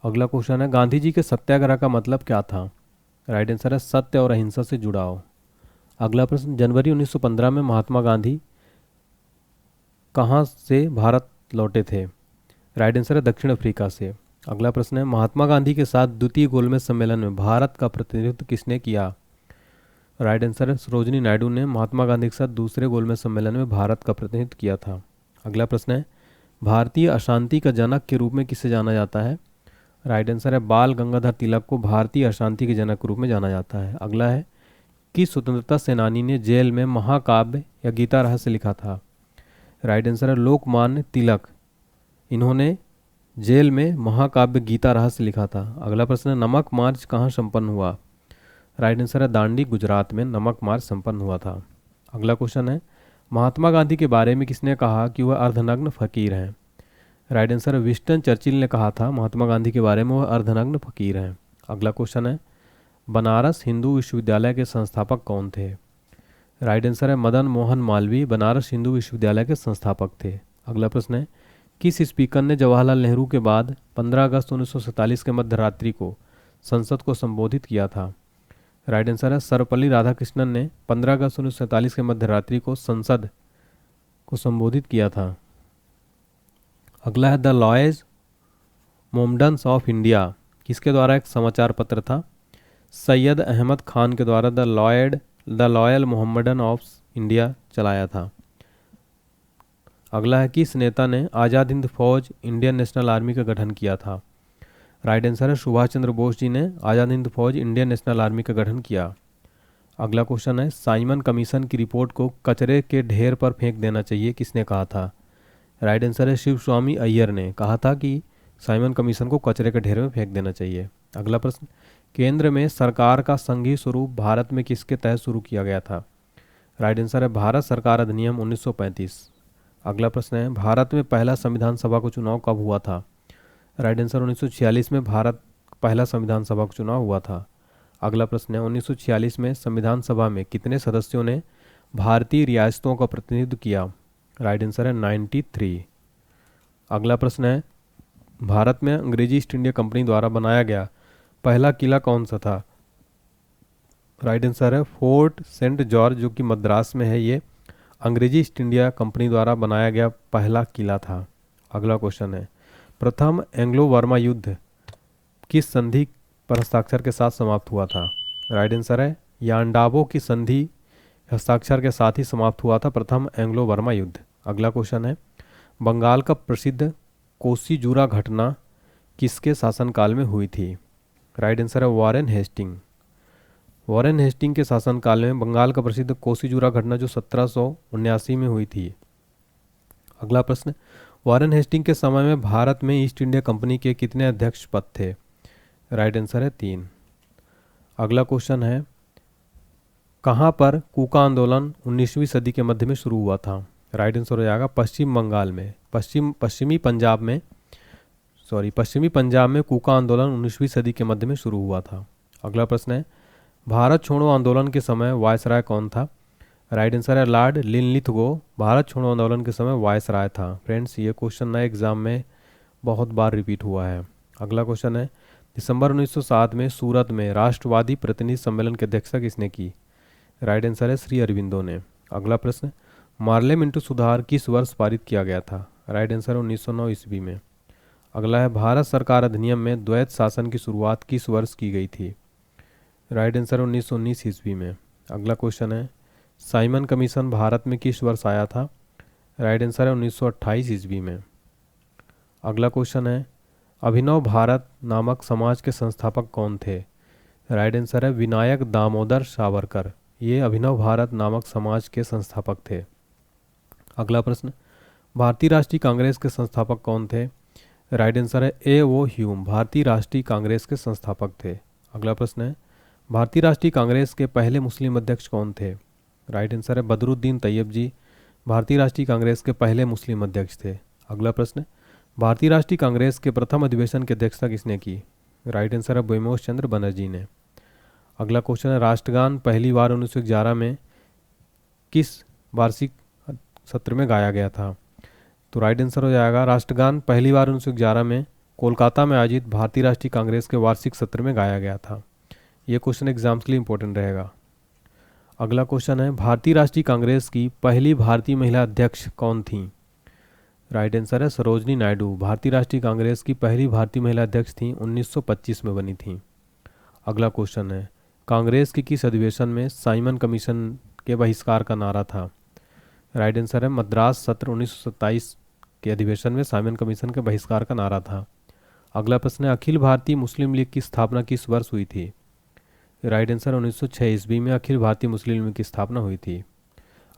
अगला क्वेश्चन है गांधी जी के सत्याग्रह का मतलब क्या था? राइट आंसर है सत्य और अहिंसा से जुड़ाव। अगला प्रश्न, जनवरी 1915 में महात्मा गांधी कहाँ से भारत लौटे थे? राइट आंसर है दक्षिण अफ्रीका से। अगला प्रश्न है महात्मा गांधी के साथ द्वितीय गोलमेज सम्मेलन में भारत का प्रतिनिधित्व किसने किया? राइट आंसर है सरोजिनी नायडू ने महात्मा गांधी के साथ दूसरे गोलमेज सम्मेलन में भारत का प्रतिनिधित्व किया था। अगला प्रश्न है भारतीय अशांति का जनक के रूप में किसे जाना जाता है? राइट आंसर है बाल गंगाधर तिलक को भारतीय अशांति के जनक के रूप में जाना जाता है। अगला है किस स्वतंत्रता सेनानी ने जेल में महाकाव्य या गीता रहस्य लिखा था? राइट आंसर है लोकमान्य तिलक, इन्होंने जेल में महाकाव्य गीता रहस्य लिखा था। अगला प्रश्न है नमक मार्च कहाँ संपन्न हुआ? राइट आंसर है दांडी गुजरात में नमक मार्च संपन्न हुआ था। अगला क्वेश्चन है महात्मा गांधी के बारे में किसने कहा कि वह अर्धनग्न फकीर हैं? राइट आंसर है विंस्टन चर्चिल ने कहा था महात्मा गांधी के बारे में वह अर्धनग्न फकीर हैं। अगला क्वेश्चन है बनारस हिंदू विश्वविद्यालय के संस्थापक कौन थे? राइट आंसर है मदन मोहन मालवीय बनारस हिंदू विश्वविद्यालय के संस्थापक थे। अगला प्रश्न है किस स्पीकर ने जवाहरलाल नेहरू के बाद 15 अगस्त 1947 के मध्य रात्रि को संसद को संबोधित किया था? राइट आंसर है सर्वपल्ली राधाकृष्णन ने 15 अगस्त 1947 के मध्य रात्रि को संसद को संबोधित किया था। अगला है the alloys Mohammedans of India किसके द्वारा एक समाचार पत्र था? सैयद अहमद खान के द्वारा the loyal Mohammedan of India चलाया था। अगला है किस नेता ने आज़ाद हिंद फौज इंडियन नेशनल आर्मी का गठन किया था? राइट आंसर है सुभाष चंद्र बोस जी ने आज़ाद हिंद फौज इंडियन नेशनल आर्मी का गठन किया। अगला क्वेश्चन है साइमन कमीशन की रिपोर्ट को कचरे के ढेर पर फेंक देना चाहिए, किसने कहा था? राइट आंसर है शिव स्वामी अय्यर ने कहा था कि साइमन कमीशन को कचरे के ढेर में फेंक देना चाहिए। अगला प्रश्न केंद्र में सरकार का संघीय स्वरूप भारत में किसके तहत शुरू किया गया था? राइट आंसर है भारत सरकार अधिनियम 1935। अगला प्रश्न है भारत में पहला संविधान सभा का चुनाव कब हुआ था? राइट आंसर 1946 में भारत पहला संविधान सभा का चुनाव हुआ था। अगला प्रश्न है 1946 में संविधान सभा में कितने सदस्यों ने भारतीय रियासतों का प्रतिनिधित्व किया? राइट आंसर है 93। अगला प्रश्न है भारत में अंग्रेजी ईस्ट इंडिया कंपनी द्वारा बनाया गया पहला किला कौन सा था? राइट आंसर है फोर्ट सेंट जॉर्ज, जो कि मद्रास में है। ये अंग्रेजी ईस्ट इंडिया कंपनी द्वारा बनाया गया पहला किला था। अगला क्वेश्चन है प्रथम एंग्लो वर्मा युद्ध किस संधि पर हस्ताक्षर के साथ समाप्त हुआ था? राइट आंसर है यांडाबो की संधि हस्ताक्षर के साथ ही समाप्त हुआ था प्रथम एंग्लो वर्मा युद्ध। अगला क्वेश्चन है बंगाल का प्रसिद्ध कोसीजूरा घटना किसके शासनकाल में हुई थी? राइट आंसर है वॉरेन हेस्टिंग। वॉरेन हेस्टिंग के शासनकाल में बंगाल का प्रसिद्ध कोसीजूरा घटना जो 1779 में हुई थी। अगला प्रश्न वॉरेन हेस्टिंग के समय में भारत में ईस्ट इंडिया कंपनी के कितने अध्यक्ष पद थे? राइट आंसर है 3। अगला क्वेश्चन है कहाँ पर कूका आंदोलन 19वीं सदी के मध्य में शुरू हुआ था? राइट आंसर हो जाएगा पश्चिम बंगाल में, पश्चिमी पंजाब में कूका आंदोलन 19वीं सदी के मध्य में शुरू हुआ था। अगला प्रश्न है भारत छोड़ो आंदोलन के समय वायसराय कौन था? राइट आंसर है लॉर्ड लिनलिथगो भारत छोड़ो आंदोलन के समय वायसराय था। फ्रेंड्स ये क्वेश्चन नए एग्जाम में बहुत बार रिपीट हुआ है। अगला क्वेश्चन है दिसंबर 1907 में सूरत में राष्ट्रवादी प्रतिनिधि सम्मेलन की अध्यक्षता किसने की? राइट आंसर है श्री अरविंदो ने। अगला प्रश्न पार्लियामेंट्री सुधार किस वर्ष पारित किया गया था? राइट आंसर है 1909 ईस्वी में। अगला है भारत सरकार अधिनियम में द्वैत शासन की शुरुआत किस वर्ष की गई थी? राइट आंसर 1919 ईस्वी में। अगला क्वेश्चन है साइमन कमीशन भारत में किस वर्ष आया था? राइट आंसर है 1928 ईस्वी में। अगला क्वेश्चन है अभिनव भारत नामक समाज के संस्थापक कौन थे? राइट आंसर है विनायक दामोदर सावरकर। ये अभिनव भारत नामक समाज के संस्थापक थे। अगला प्रश्न भारतीय राष्ट्रीय कांग्रेस के संस्थापक कौन थे? राइट आंसर है A.O. ह्यूम भारतीय राष्ट्रीय कांग्रेस के संस्थापक थे। अगला प्रश्न है भारतीय राष्ट्रीय कांग्रेस के पहले मुस्लिम अध्यक्ष कौन थे? राइट आंसर है बदरुद्दीन तैयब जी भारतीय राष्ट्रीय कांग्रेस के पहले मुस्लिम अध्यक्ष थे। अगला प्रश्न भारतीय राष्ट्रीय कांग्रेस के प्रथम अधिवेशन की अध्यक्षता किसने की? राइट आंसर है बैमोश चंद्र बनर्जी ने। अगला क्वेश्चन है राष्ट्रगान पहली बार 1911 में किस वार्षिक सत्र में गाया गया था? तो राइट आंसर हो जाएगा राष्ट्रगान पहली बार 1911 में कोलकाता में आयोजित भारतीय राष्ट्रीय कांग्रेस के वार्षिक सत्र में गाया गया था। ये क्वेश्चन एग्जाम्स के लिए इंपॉर्टेंट रहेगा। अगला क्वेश्चन है भारतीय राष्ट्रीय कांग्रेस की पहली भारतीय महिला अध्यक्ष कौन थी? राइट आंसर है सरोजनी नायडू भारतीय राष्ट्रीय कांग्रेस की पहली भारतीय महिला अध्यक्ष थी, 1925 में बनी थी। अगला क्वेश्चन है कांग्रेस के किस अधिवेशन में साइमन कमीशन के बहिष्कार का नारा था? राइट आंसर है मद्रास सत्र 1927 के अधिवेशन में साइमन कमीशन के बहिष्कार का नारा था। अगला प्रश्न है अखिल भारतीय मुस्लिम लीग की स्थापना किस वर्ष हुई थी? राइट आंसर 1906 ईस्वी में अखिल भारतीय मुस्लिम लीग की स्थापना हुई थी।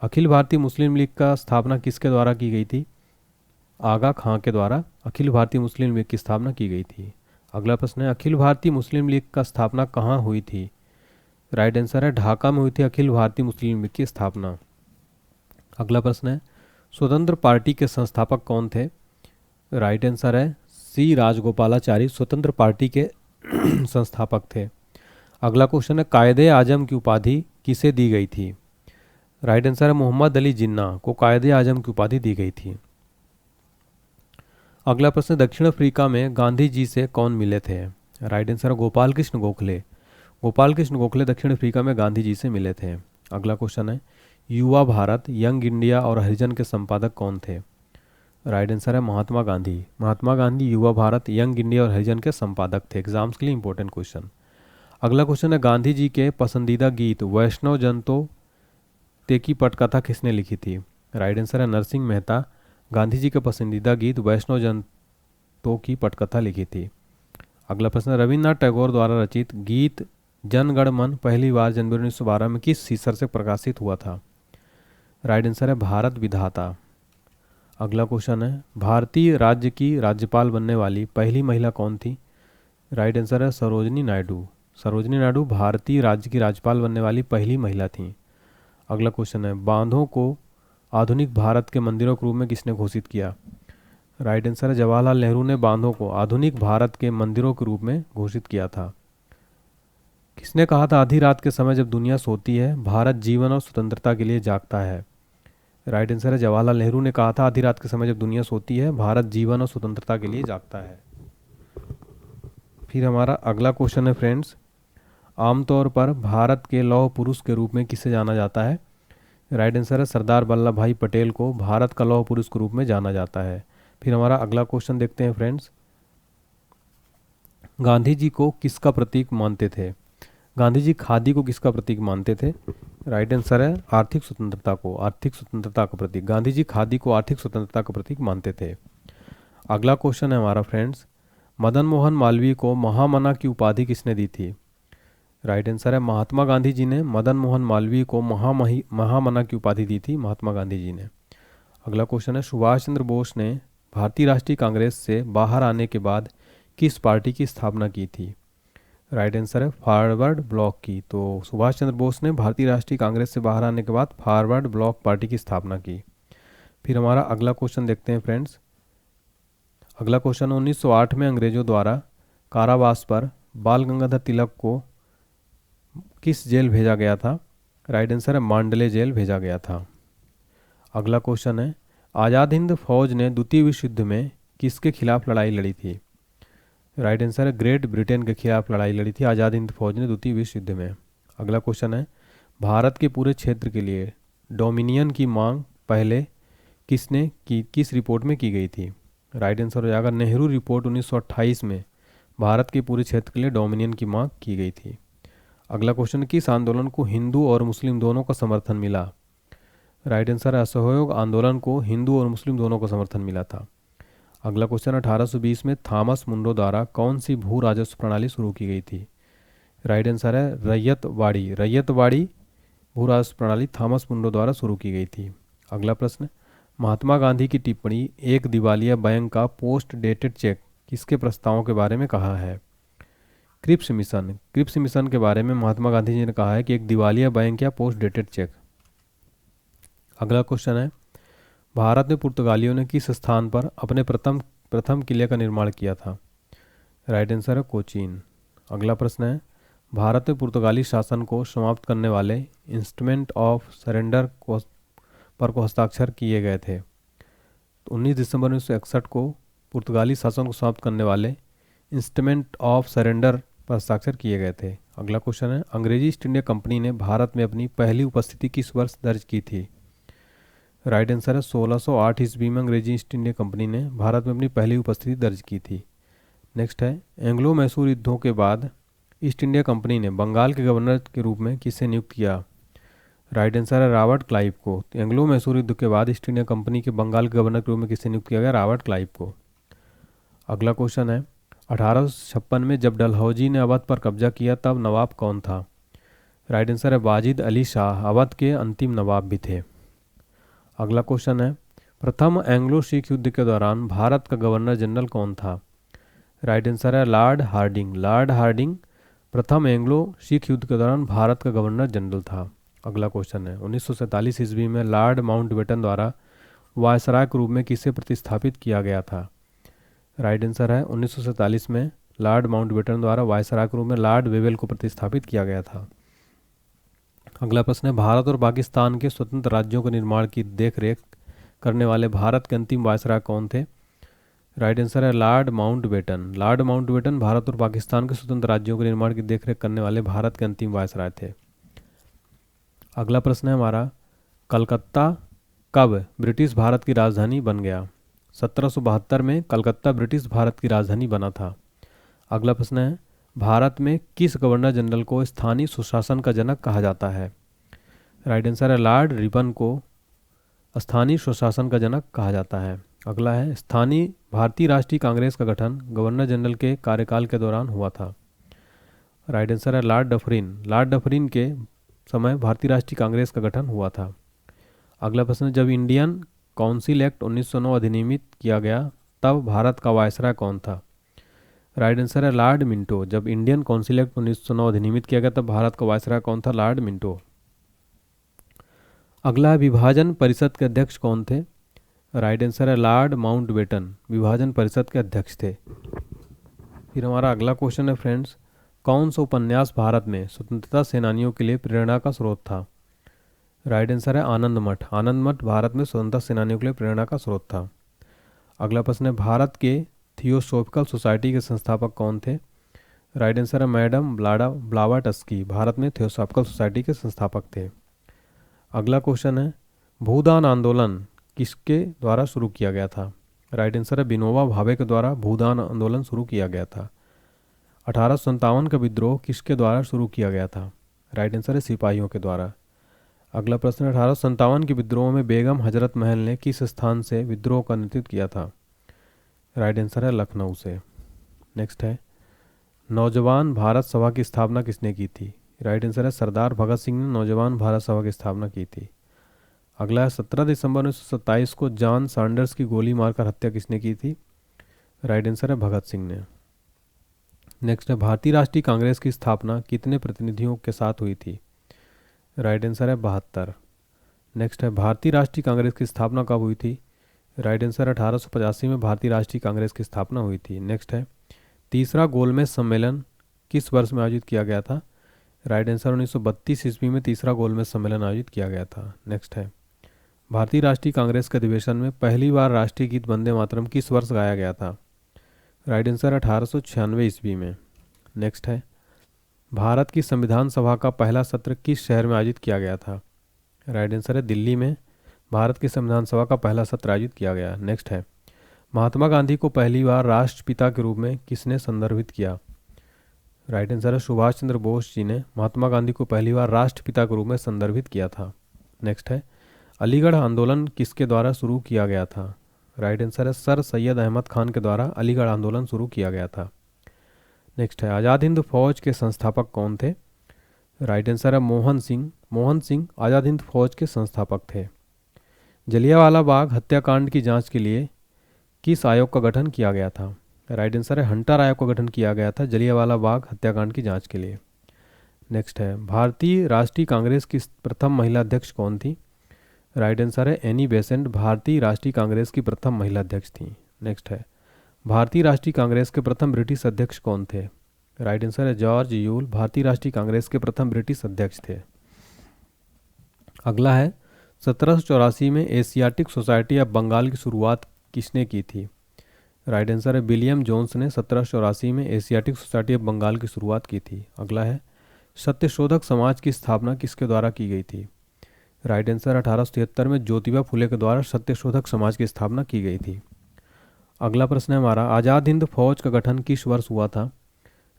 अखिल भारतीय मुस्लिम लीग का स्थापना किसके द्वारा की गई थी? आगा खां के द्वारा अखिल भारतीय मुस्लिम लीग की स्थापना की गई थी। अगला प्रश्न है अखिल भारतीय मुस्लिम लीग का स्थापना कहाँ हुई थी? राइट आंसर है ढाका में हुई थी अखिल भारतीय मुस्लिम लीग की स्थापना। अगला प्रश्न है स्वतंत्र पार्टी के संस्थापक कौन थे? राइट आंसर है सी राजगोपालाचारी स्वतंत्र पार्टी के संस्थापक थे। अगला क्वेश्चन है कायदे आजम की उपाधि किसे दी गई थी? राइट आंसर है मोहम्मद अली जिन्ना को कायदे आजम की उपाधि दी गई थी। अगला प्रश्न दक्षिण अफ्रीका में गांधी जी से कौन मिले थे? राइट आंसर है गोपाल कृष्ण गोखले। गोपाल कृष्ण गोखले दक्षिण अफ्रीका में गांधी जी से मिले थे। अगला क्वेश्चन है युवा भारत यंग इंडिया और हरिजन के संपादक कौन थे? राइट आंसर है महात्मा गांधी। महात्मा गांधी युवा भारत यंग इंडिया और हरिजन के संपादक थे। एग्जाम्स के लिए इंपॉर्टेंट क्वेश्चन। अगला क्वेश्चन है गांधी जी के पसंदीदा गीत वैष्णव जन तो ते की पटकथा किसने लिखी थी? राइट आंसर है नरसिंह मेहता। गांधी जी के पसंदीदा गीत वैष्णव जन तो की पटकथा लिखी थी। अगला प्रश्न रविन्द्रनाथ टैगोर द्वारा रचित गीत जन गण मन पहली बार जनवरी 1912 में किस शीर्षक से प्रकाशित हुआ था? राइट आंसर है भारत विधाता। अगला क्वेश्चन है भारतीय राज्य की राज्यपाल बनने वाली पहली महिला कौन थी? राइट आंसर है सरोजनी नायडू। सरोजनी नायडू भारतीय राज्य की राज्यपाल बनने वाली पहली महिला थी। अगला क्वेश्चन है बांधों को आधुनिक भारत के मंदिरों के रूप में किसने घोषित किया? राइट आंसर है जवाहरलाल नेहरू ने बांधों को आधुनिक भारत के मंदिरों के रूप में घोषित किया था। किसने कहा था आधी रात के समय जब दुनिया सोती है भारत जीवन और स्वतंत्रता के लिए जागता है? राइट आंसर है जवाहरलाल नेहरू ने कहा था आधी रात के समय जब दुनिया सोती है भारत जीवन और स्वतंत्रता के लिए जागता है। फिर हमारा अगला क्वेश्चन है फ्रेंड्स, आमतौर पर भारत के लौह पुरुष के रूप में किसे जाना जाता है? राइट आंसर है सरदार वल्लभ भाई पटेल को भारत का लौह पुरुष के रूप में जाना जाता है। फिर हमारा अगला क्वेश्चन देखते हैं फ्रेंड्स, गांधी जी को किसका प्रतीक मानते थे? गांधी जी खादी को किसका प्रतीक मानते थे? राइट आंसर है आर्थिक स्वतंत्रता को, आर्थिक स्वतंत्रता का प्रतीक। गांधी जी खादी को आर्थिक स्वतंत्रता का प्रतीक मानते थे। अगला क्वेश्चन है हमारा फ्रेंड्स, मदन मोहन मालवीय को महामना की उपाधि किसने दी थी? राइट आंसर है महात्मा गांधी जी ने मदन मोहन मालवीय को महामना की उपाधि दी थी, महात्मा गांधी जी ने। अगला क्वेश्चन है, सुभाष चंद्र बोस ने भारतीय राष्ट्रीय कांग्रेस से बाहर आने के बाद किस पार्टी की स्थापना की थी? राइट आंसर है फॉरवर्ड ब्लॉक की। तो सुभाष चंद्र बोस ने भारतीय राष्ट्रीय कांग्रेस से बाहर आने के बाद फॉरवर्ड ब्लॉक पार्टी की स्थापना की। फिर हमारा अगला क्वेश्चन देखते हैं फ्रेंड्स, अगला क्वेश्चन 1908 में अंग्रेजों द्वारा कारावास पर बाल गंगाधर तिलक को किस जेल भेजा गया था? राइट आंसर है मांडले जेल भेजा गया था। अगला क्वेश्चन है, आज़ाद हिंद फौज ने द्वितीय विश्व युद्ध में किसके खिलाफ लड़ाई लड़ी थी? राइट आंसर है ग्रेट ब्रिटेन के खिलाफ लड़ाई लड़ी थी आज़ाद हिंद फौज ने द्वितीय विश्व युद्ध में। अगला क्वेश्चन है, भारत के पूरे क्षेत्र के लिए डोमिनियन की मांग पहले किस रिपोर्ट में की गई थी? राइट आंसर हो जाएगा नेहरू रिपोर्ट 1928 में भारत के पूरे क्षेत्र के लिए डोमिनियन की मांग की गई थी। अगला क्वेश्चन, किस आंदोलन को हिंदू और मुस्लिम दोनों का समर्थन मिला? राइट आंसर है असहयोग आंदोलन को हिंदू और मुस्लिम दोनों का समर्थन मिला था। अगला क्वेश्चन, 1820 में थॉमस मुंडो द्वारा कौन सी भू राजस्व प्रणाली शुरू की गई थी? राइट आंसर है रैयतवाड़ी भू राजस्व प्रणाली थॉमस मुंडो द्वारा शुरू की गई थी। अगला प्रश्न, महात्मा गांधी की टिप्पणी एक दिवालिया बैंक का पोस्ट डेटेड चेक किसके प्रस्तावों के बारे में कहा है? क्रिप्स मिशन के बारे में महात्मा गांधी जी ने कहा है कि एक दिवालिया बैंक या पोस्ट डेटेड चेक। अगला क्वेश्चन है, भारत में पुर्तगालियों ने किस स्थान पर अपने प्रथम किले का निर्माण किया था? राइट आंसर है कोचीन। अगला प्रश्न है, भारत में पुर्तगाली शासन को समाप्त करने वाले इंस्ट्रूमेंट ऑफ सरेंडर पर को हस्ताक्षर किए गए थे। 19 दिसंबर 1961 को पुर्तगाली शासन को समाप्त करने वाले इंस्ट्रूमेंट ऑफ सरेंडर पर हस्ताक्षर किए गए थे। अगला क्वेश्चन है, अंग्रेजी ईस्ट इंडिया कंपनी ने भारत में अपनी पहली उपस्थिति किस वर्ष दर्ज की थी? राइट आंसर है 1608 ईस्वी में अंग्रेजी ईस्ट इंडिया कंपनी ने भारत में अपनी पहली उपस्थिति दर्ज की थी। नेक्स्ट है, एंग्लो मैसूर युद्धों के बाद ईस्ट इंडिया कंपनी ने बंगाल के गवर्नर के रूप में किसे नियुक्त किया? राइट आंसर है रॉबर्ट क्लाइव को। एंग्लो मैसूर युद्ध के बाद ईस्ट इंडिया कंपनी के बंगाल के गवर्नर के रूप में किसे नियुक्त किया गया? रॉबर्ट क्लाइव को। अगला क्वेश्चन है, 1856 में जब डलहौजी ने अवध पर कब्जा किया तब नवाब कौन था? राइट आंसर है वाजिद अली शाह, अवध के अंतिम नवाब भी थे। अगला क्वेश्चन है, प्रथम एंग्लो सिख युद्ध के दौरान भारत का गवर्नर जनरल कौन था? राइट आंसर है लॉर्ड हार्डिंग प्रथम एंग्लो सिख युद्ध के दौरान भारत का गवर्नर जनरल था। अगला क्वेश्चन है, 1947 ईस्वी में लॉर्ड माउंटबेटन द्वारा वायसराय के रूप में किसे प्रतिस्थापित किया गया था? राइट आंसर है 1947 में लॉर्ड माउंटबेटन द्वारा वायसराय के रूप में लॉर्ड वेवेल को प्रतिस्थापित किया गया था। अगला प्रश्न है, भारत और पाकिस्तान के स्वतंत्र राज्यों के निर्माण की देखरेख करने वाले भारत के अंतिम वायसराय कौन थे? राइट आंसर है लॉर्ड माउंटबेटन भारत और पाकिस्तान के स्वतंत्र राज्यों के निर्माण की देखरेख करने वाले भारत के अंतिम वायसराय थे। अगला प्रश्न है हमारा, कलकत्ता कब ब्रिटिश भारत की राजधानी बन गया? 1772 में कलकत्ता ब्रिटिश भारत की राजधानी बना था। अगला प्रश्न है, भारत में किस गवर्नर जनरल को स्थानीय सुशासन का जनक कहा जाता है? राइट आंसर है लॉर्ड रिपन को स्थानीय सुशासन का जनक कहा जाता है। अगला है, स्थानीय भारतीय राष्ट्रीय कांग्रेस का गठन गवर्नर जनरल के कार्यकाल के दौरान हुआ था। राइट आंसर है लॉर्ड डफरिन के समय भारतीय राष्ट्रीय कांग्रेस का गठन हुआ था। अगला प्रश्न, जब इंडियन काउंसिल एक्ट 1909 अधिनियमित किया गया तब भारत का वायसराय कौन था? राइट आंसर है लॉर्ड मिंटो। जब इंडियन काउंसिल एक्ट 1909 अधिनियमित किया गया तब भारत का वायसराय कौन था? Lord Minto. अगला, विभाजन परिषद के अध्यक्ष कौन थे? राइट आंसर है लॉर्ड माउंटबेटन विभाजन परिषद के अध्यक्ष थे। फिर हमारा अगला क्वेश्चन है फ्रेंड्स, कौन सा उपन्यास भारत में स्वतंत्रता सेनानियों के लिए प्रेरणा का स्रोत था? राइट आंसर है आनंद मठ। आनंद मठ भारत में स्वतंत्रता सेनानियों के लिए प्रेरणा का स्रोत था। अगला प्रश्न है, भारत के थियोसॉफिकल सोसाइटी के संस्थापक कौन थे? राइट आंसर है मैडम ब्लावाटस्की भारत में थियोसॉफिकल सोसाइटी के संस्थापक थे। अगला क्वेश्चन है, भूदान आंदोलन किसके द्वारा शुरू किया गया था? राइट आंसर है विनोबा भावे के द्वारा भूदान आंदोलन शुरू किया गया था। 1857 का विद्रोह किसके द्वारा शुरू किया गया था? राइट आंसर है सिपाहियों के द्वारा। अगला प्रश्न, 1857 के विद्रोह में बेगम हजरत महल ने किस स्थान से विद्रोह का नेतृत्व किया था? राइट आंसर है लखनऊ से। नेक्स्ट है, नौजवान भारत सभा की स्थापना किसने की थी? राइट आंसर है सरदार भगत सिंह ने नौजवान भारत सभा की स्थापना की थी। अगला है, 17 दिसंबर 1927 को जॉन सैंडर्स की गोली मारकर हत्या किसने की थी? राइट आंसर है भगत सिंह ने। नेक्स्ट है, भारतीय राष्ट्रीय कांग्रेस की स्थापना कितने प्रतिनिधियों के साथ हुई थी? राइट आंसर है 72। नेक्स्ट है, भारतीय राष्ट्रीय कांग्रेस की स्थापना कब हुई थी? राइट आंसर 1885 में भारतीय राष्ट्रीय कांग्रेस की स्थापना हुई थी। नेक्स्ट है, तीसरा गोलमेज सम्मेलन किस वर्ष में आयोजित किया गया था? राइट आंसर 1932 ईस्वी में तीसरा गोलमेज सम्मेलन आयोजित किया गया था। नेक्स्ट है, भारतीय राष्ट्रीय कांग्रेस के अधिवेशन में पहली बार राष्ट्रीय गीत वंदे मातरम किस वर्ष गाया गया था? राइट आंसर 1896 ईस्वी में। नेक्स्ट है, भारत की संविधान सभा का पहला सत्र किस शहर में आयोजित किया गया था? राइट आंसर है दिल्ली में भारत की संविधान सभा का पहला सत्र आयोजित किया गया। नेक्स्ट है, महात्मा गांधी को पहली बार राष्ट्रपिता के रूप में किसने संदर्भित किया? राइट आंसर है सुभाष चंद्र बोस जी ने महात्मा गांधी को पहली बार राष्ट्रपिता के रूप में संदर्भित किया था। नेक्स्ट है, अलीगढ़ आंदोलन किसके द्वारा शुरू किया गया था? राइट आंसर है सर सैयद अहमद खान के द्वारा अलीगढ़ आंदोलन शुरू किया गया था। नेक्स्ट है, आज़ाद हिंद फौज के संस्थापक कौन थे? राइट आंसर है मोहन सिंह। मोहन सिंह आज़ाद हिंद फौज के संस्थापक थे। जलियांवाला बाग हत्याकांड की जांच के लिए किस आयोग का गठन किया गया था? राइट आंसर है हंटर आयोग का गठन किया गया था जलियांवाला बाग हत्याकांड की जांच के लिए। नेक्स्ट है, भारतीय राष्ट्रीय कांग्रेस की प्रथम महिला अध्यक्ष कौन थी? राइट आंसर है एनी बेसेंट भारतीय राष्ट्रीय कांग्रेस की प्रथम महिला अध्यक्ष थी। नेक्स्ट है, भारतीय राष्ट्रीय कांग्रेस के प्रथम ब्रिटिश अध्यक्ष कौन थे? राइट आंसर है जॉर्ज यूल भारतीय राष्ट्रीय कांग्रेस के प्रथम ब्रिटिश अध्यक्ष थे। अगला है, 1784 में एशियाटिक सोसाइटी ऑफ बंगाल की शुरुआत किसने की थी? राइट आंसर है विलियम जोन्स ने 1784 में एशियाटिक सोसाइटी ऑफ बंगाल की शुरुआत की थी। अगला है, सत्यशोधक समाज की स्थापना किसके द्वारा की गई थी? राइट आंसर 1873 में ज्योतिबा फुले के द्वारा सत्यशोधक समाज की स्थापना की गई थी। अगला प्रश्न है हमारा, आज़ाद हिंद फौज का गठन किस वर्ष हुआ था?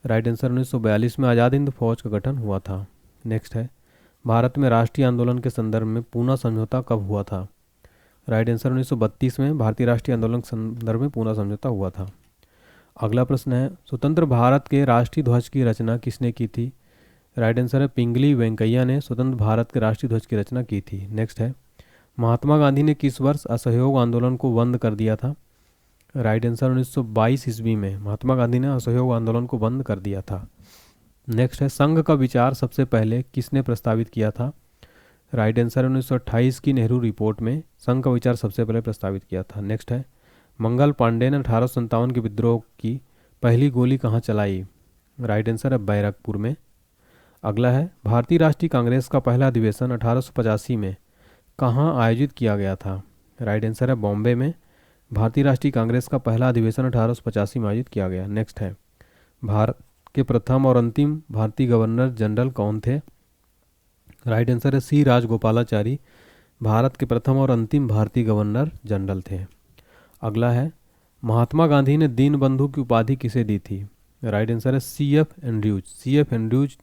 राइट आंसर 1942 में आज़ाद हिंद फौज का गठन हुआ था। नेक्स्ट है, भारत में राष्ट्रीय आंदोलन के संदर्भ में पूना समझौता कब हुआ था? राइट आंसर 1932 में भारतीय राष्ट्रीय आंदोलन के संदर्भ में पूना समझौता हुआ था। अगला प्रश्न है, स्वतंत्र भारत के राष्ट्रीय ध्वज की रचना किसने की थी? राइट आंसर है पिंगली वेंकैया ने स्वतंत्र भारत के राष्ट्रीय ध्वज की रचना की थी। नेक्स्ट है, महात्मा गांधी ने किस वर्ष असहयोग आंदोलन को बंद कर दिया था? राइट आंसर 1922 ईस्वी में महात्मा गांधी ने असहयोग आंदोलन को बंद कर दिया था। नेक्स्ट है, संघ का विचार सबसे पहले किसने प्रस्तावित किया था? राइट आंसर 1928 की नेहरू रिपोर्ट में संघ का विचार सबसे पहले प्रस्तावित किया था। नेक्स्ट है, मंगल पांडे ने 1857 के विद्रोह की पहली गोली कहाँ चलाई? राइट आंसर है बैरकपुर में। अगला है, भारतीय राष्ट्रीय कांग्रेस का पहला अधिवेशन 1885 में कहाँ आयोजित किया गया था? राइट आंसर है बॉम्बे में। भारतीय राष्ट्रीय कांग्रेस का पहला अधिवेशन 1885 में आयोजित किया गया। नेक्स्ट है, भारत के प्रथम और अंतिम भारतीय गवर्नर जनरल कौन थे? राइट आंसर है सी राजगोपालाचारी भारत के प्रथम और अंतिम भारतीय गवर्नर जनरल थे। अगला है, महात्मा गांधी ने दीनबंधु की उपाधि किसे दी थी? राइट आंसर है CF Andrews. CF Andrews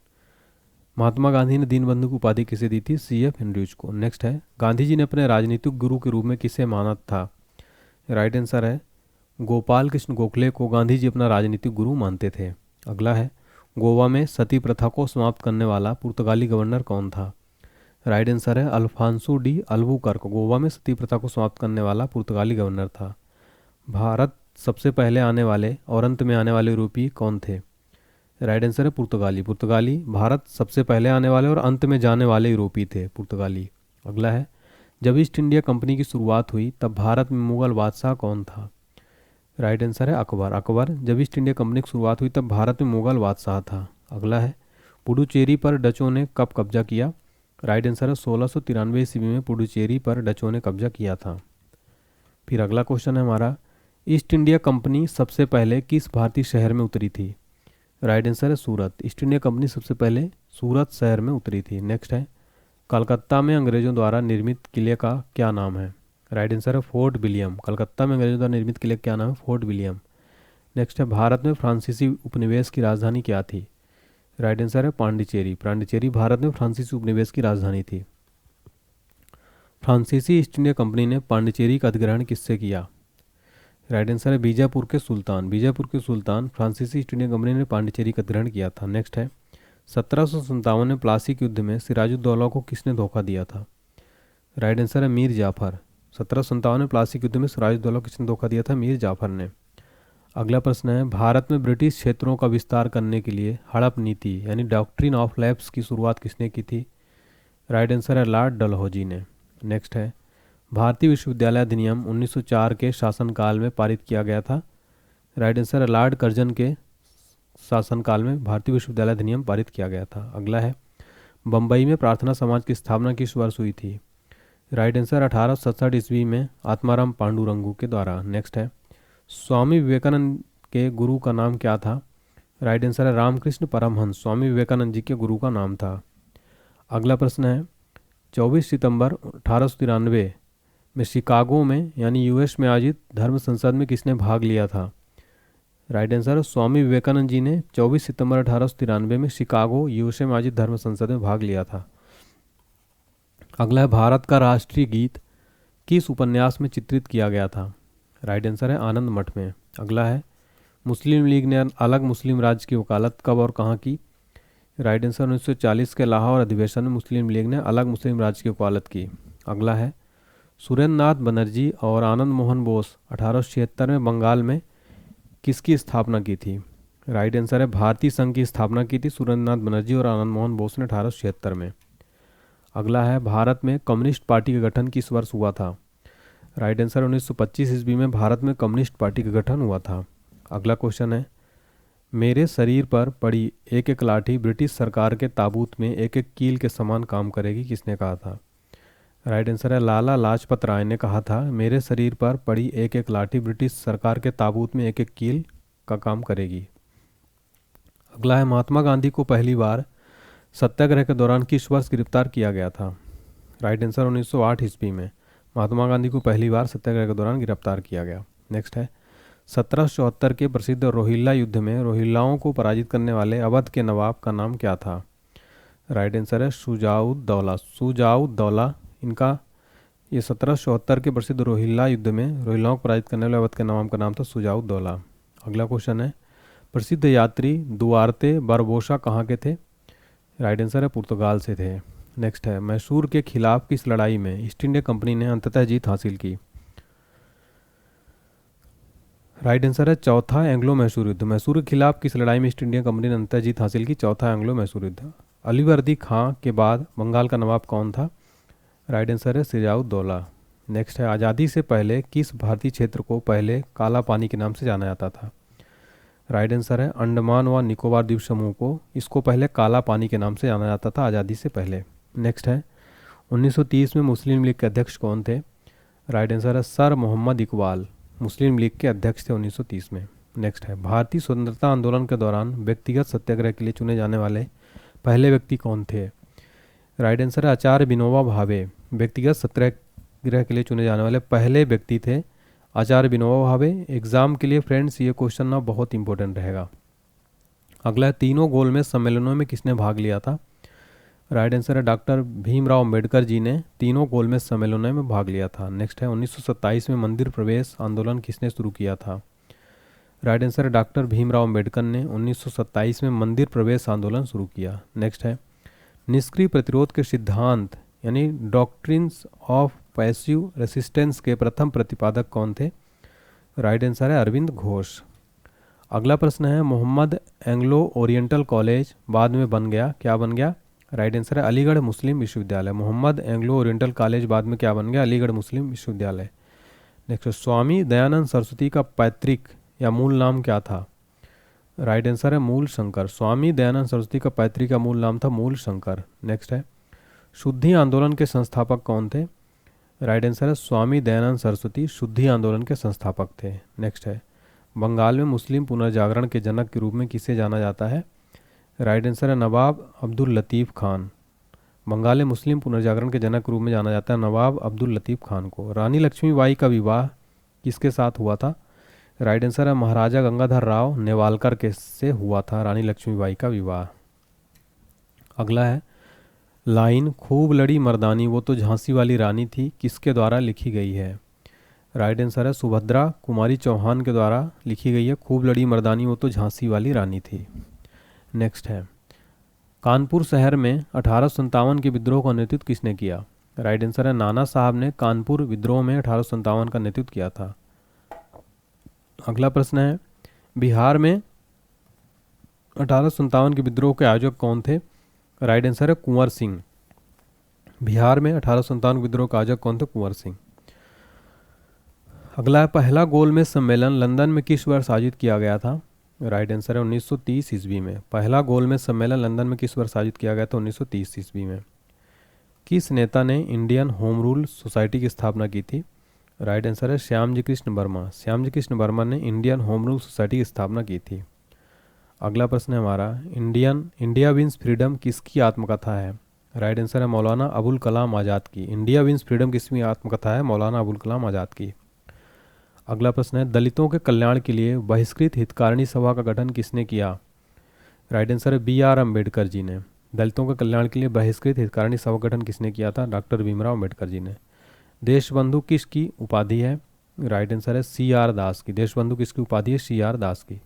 Mahatma Gandhi ने दीनबंधु की उपाधि किसे दी थी? CF एंड्रयूज को। नेक्स्ट है, गांधी जी ने अपने राजनीतिक गुरु के रूप में किसे माना था? राइट आंसर है गोपाल कृष्ण गोखले को गांधी जी अपना राजनीतिक गुरु मानते थे। अगला है, गोवा में सती प्रथा को समाप्त करने वाला पुर्तगाली गवर्नर कौन था? राइट आंसर है अल्फांसो डी अल्बुकर्क गोवा में सती प्रथा को समाप्त करने वाला पुर्तगाली गवर्नर था। भारत सबसे पहले आने वाले और अंत में आने वाले यूरोपीय कौन थे? राइट आंसर है पुर्तगाली। भारत सबसे पहले आने वाले और अंत में जाने वाले यूरोपीय थे पुर्तगाली। अगला है, जब ईस्ट इंडिया कंपनी की शुरुआत हुई तब भारत में मुगल बादशाह कौन था? राइट आंसर है अकबर। अकबर जब ईस्ट इंडिया कंपनी की शुरुआत हुई तब भारत में मुगल बादशाह था। अगला है, पुडुचेरी पर डचों ने कब कब्जा किया? राइट आंसर है 1693 ईस्वी में पुडुचेरी पर डचों ने कब्जा किया था। फिर अगला क्वेश्चन है हमारा, ईस्ट इंडिया कंपनी सबसे पहले किस भारतीय शहर में उतरी थी? राइट आंसर है सूरत। ईस्ट इंडिया कंपनी सबसे पहले सूरत शहर में उतरी थी। नेक्स्ट है, कलकत्ता में अंग्रेजों द्वारा निर्मित किले का क्या नाम है? राइट आंसर है फोर्ट विलियम। कलकत्ता में अंग्रेजों द्वारा निर्मित किले का क्या नाम है? Fort William. नेक्स्ट है, भारत में फ्रांसीसी उपनिवेश की राजधानी क्या थी? राइट आंसर है पांडिचेरी। पांडिचेरी भारत में फ्रांसीसी उपनिवेश की राजधानी थी। फ्रांसीसी ईस्ट इंडिया कंपनी ने पांडिचेरी का अधिग्रहण किससे किया? राइट आंसर है बीजापुर के सुल्तान। बीजापुर के सुल्तान फ्रांसीसी ईस्ट इंडिया कंपनी ने पांडिचेरी का अधिग्रहण किया था। नेक्स्ट है, 1757 में प्लासी के युद्ध में सिराजुद्दौला को किसने धोखा दिया था? राइट आंसर है मीर जाफर। 1757 में प्लासी के युद्ध में सिराजुद्दौला को किसने धोखा दिया था? मीर जाफर ने। अगला प्रश्न है, भारत में ब्रिटिश क्षेत्रों का विस्तार करने के लिए हड़प नीति यानी डॉक्ट्रिन ऑफ लैप्स की शुरुआत किसने की थी? राइट आंसर है लॉर्ड डलहौजी ने। नेक्स्ट है, भारतीय विश्वविद्यालय अधिनियम 1904 के शासनकाल में पारित किया गया था। राइट आंसर है लॉर्ड कर्जन के शासनकाल में भारतीय विश्वविद्यालय अधिनियम पारित किया गया था। अगला है, बम्बई में प्रार्थना समाज की स्थापना किस वर्ष हुई थी? राइट आंसर 1867 ईस्वी में आत्माराम पांडुरंगू के द्वारा। नेक्स्ट है, स्वामी विवेकानंद के गुरु का नाम क्या था? राइट आंसर है रामकृष्ण परमहंस। स्वामी विवेकानंद जी के गुरु का नाम था। अगला प्रश्न है, 24 सितंबर 1893 में शिकागो में यानी यूएस में आयोजित धर्म संसद में किसने भाग लिया था? राइट आंसर है स्वामी विवेकानंद जी ने 24 सितंबर 1893 में शिकागो यूएसए में आयोजित धर्म संसद में भाग लिया था। अगला है, भारत का राष्ट्रीय गीत किस उपन्यास में चित्रित किया गया था? राइट आंसर है आनंद मठ में। अगला है, मुस्लिम लीग ने अलग मुस्लिम राज्य की वकालत कब और कहाँ की? राइट आंसर 1940 के लाहौर अधिवेशन में मुस्लिम लीग ने अलग मुस्लिम राज्य की वकालत की। अगला है, सुरेंद्र नाथ बनर्जी और आनंद मोहन बोस 1876 में बंगाल में किसकी स्थापना की थी? राइट आंसर है भारतीय संघ की स्थापना की थी सुरेंद्र नाथ बनर्जी और आनंद मोहन बोस ने 1876 में। अगला है, भारत में कम्युनिस्ट पार्टी का गठन किस वर्ष हुआ था? राइट आंसर 1925 ईस्वी में भारत में कम्युनिस्ट पार्टी का गठन हुआ था। अगला क्वेश्चन है, मेरे शरीर पर पड़ी एक एक लाठी ब्रिटिश सरकार के ताबूत में एक एक कील के समान काम करेगी, किसने कहा था? राइट आंसर है लाला लाजपत राय ने कहा था, मेरे शरीर पर पड़ी एक एक लाठी ब्रिटिश सरकार के ताबूत में एक एक कील का काम करेगी। अगला है, महात्मा गांधी को पहली बार सत्याग्रह के दौरान किस वर्ष गिरफ्तार किया गया था? राइट आंसर 1908 ईस्वी में महात्मा गांधी को पहली बार सत्याग्रह के दौरान गिरफ्तार किया गया। नेक्स्ट है, 1774 के प्रसिद्ध रोहिल्ला युद्ध में रोहिल्लाओं को पराजित करने वाले अवध के नवाब का नाम क्या था? राइट आंसर है शुजाउद्दौला। शुजाउद्दौला इनका ये 1774 के प्रसिद्ध रोहिल्ला युद्ध में रोहिल्लाओं को पराजित करने वाले अवध के नवाब का नाम था शुजाउद्दौला। अगला क्वेश्चन है, प्रसिद्ध यात्री दुआर्ते बारबोसा कहाँ के थे? राइट आंसर है पुर्तगाल से थे। नेक्स्ट है, मैसूर के खिलाफ किस लड़ाई में ईस्ट इंडिया कंपनी ने अंततः जीत हासिल की? राइट आंसर है चौथा एंग्लो मैसूर युद्ध। मैसूर के खिलाफ किस लड़ाई में ईस्ट इंडिया कंपनी ने अंततः जीत हासिल की? चौथा एंग्लो मैसूर युद्ध। अलीवर्दी खां के बाद बंगाल का नवाब कौन था? राइट आंसर है सिराजुद्दौला। नेक्स्ट है, आज़ादी से पहले किस भारतीय क्षेत्र को पहले काला पानी के नाम से जाना जाता था? राइट आंसर है अंडमान व निकोबार द्वीप समूह को इसको पहले काला पानी के नाम से जाना जाता था आज़ादी से पहले। नेक्स्ट है, 1930 में मुस्लिम लीग के अध्यक्ष कौन थे? राइट आंसर है सर मोहम्मद इकबाल मुस्लिम लीग के अध्यक्ष थे 1930 में। नेक्स्ट है, भारतीय स्वतंत्रता आंदोलन के दौरान व्यक्तिगत सत्याग्रह के लिए चुने जाने वाले पहले व्यक्ति कौन थे? राइट आंसर है आचार्य विनोबा भावे। व्यक्तिगत सत्याग्रह के लिए चुने जाने वाले पहले व्यक्ति थे आचार्य विनोबा भावे। एग्जाम के लिए फ्रेंड्स ये क्वेश्चन ना बहुत इंपॉर्टेंट रहेगा। अगला, तीनों गोलमेज सम्मेलनों में किसने भाग लिया था? राइट आंसर है डॉक्टर भीमराव अंबेडकर जी ने तीनों गोलमेज सम्मेलनों में भाग लिया था। नेक्स्ट है, 1927 में मंदिर प्रवेश आंदोलन किसने शुरू किया था? राइट आंसर है डॉक्टर भीमराव अंबेडकर ने 1927 में मंदिर प्रवेश आंदोलन शुरू किया। नेक्स्ट है, निष्क्रिय प्रतिरोध के सिद्धांत यानी डॉक्ट्रिन्स ऑफ पैसिव रेसिस्टेंस के प्रथम प्रतिपादक कौन थे? राइट आंसर है अरविंद घोष। अगला प्रश्न है, मोहम्मद एंग्लो ओरिएंटल कॉलेज बाद में बन गया, क्या बन गया? राइट आंसर है अलीगढ़ मुस्लिम विश्वविद्यालय। मोहम्मद एंग्लो ओरिएंटल कॉलेज बाद में क्या बन गया? अलीगढ़ मुस्लिम विश्वविद्यालय। नेक्स्ट, स्वामी दयानंद सरस्वती का पैतृक या मूल नाम क्या था? राइट आंसर है मूल शंकर। स्वामी दयानंद सरस्वती का पैतृक का मूल नाम था मूल शंकर। नेक्स्ट है, शुद्धि आंदोलन के संस्थापक कौन थे? राइट आंसर है स्वामी दयानंद सरस्वती शुद्धि आंदोलन के संस्थापक थे। नेक्स्ट है, बंगाल में मुस्लिम पुनर्जागरण के जनक के रूप में किसे जाना जाता है? राइट आंसर है नवाब अब्दुल लतीफ़ खान। बंगाल में मुस्लिम पुनर्जागरण के जनक के रूप में जाना जाता है नवाब अब्दुल लतीफ़ खान को। रानी लक्ष्मीबाई का विवाह किसके साथ हुआ था? राइट आंसर है महाराजा गंगाधर राव नेवालकर के से हुआ था रानी लक्ष्मीबाई का विवाह। अगला है, लाइन खूब लड़ी मर्दानी वो तो झांसी वाली रानी थी किसके द्वारा लिखी गई है? राइट आंसर है सुभद्रा कुमारी चौहान के द्वारा लिखी गई है खूब लड़ी मर्दानी वो तो झांसी वाली रानी थी। नेक्स्ट है, कानपुर शहर में 1857 के विद्रोह का नेतृत्व किसने किया? राइट आंसर है नाना साहब ने कानपुर विद्रोह में 1857 का नेतृत्व किया था। अगला प्रश्न है, बिहार में 1857 के विद्रोह के आयोजक कौन थे? राइट आंसर है कुंवर सिंह। बिहार में 1857 विद्रोह का आयोजक कौन थे? कुंवर सिंह। अगला है, पहला गोलमेज सम्मेलन लंदन में किस वर्ष आयोजित किया गया था? राइट आंसर है 1930 ईस्वी में। पहला गोलमेज सम्मेलन लंदन में किस वर्ष आयोजित किया गया था? 1930 ईस्वी में। किस नेता ने इंडियन होम रूल सोसाइटी की स्थापना की थी? राइट आंसर है श्यामजी कृष्ण वर्मा। श्यामजी कृष्ण वर्मा ने इंडियन होम रूल सोसाइटी की स्थापना की थी। अगला प्रश्न है हमारा, इंडिया विंस फ्रीडम किसकी आत्मकथा है? राइट आंसर है मौलाना अबुल कलाम आज़ाद की। इंडिया विंस फ्रीडम किसकी आत्मकथा है? मौलाना अबुल कलाम आज़ाद की। अगला प्रश्न है, दलितों के कल्याण के लिए बहिष्कृत हितकारिणी सभा का गठन किसने किया? राइट आंसर है बी.आर. अम्बेडकर जी ने। दलितों के कल्याण के लिए बहिष्कृत हितकारिणी सभा का गठन किसने किया था? डॉक्टर भीमराव अम्बेडकर जी ने। देशबंधु किसकी उपाधि है? राइट आंसर है C.R. दास की। देशबंधु किसकी उपाधि है? C.R. दास की।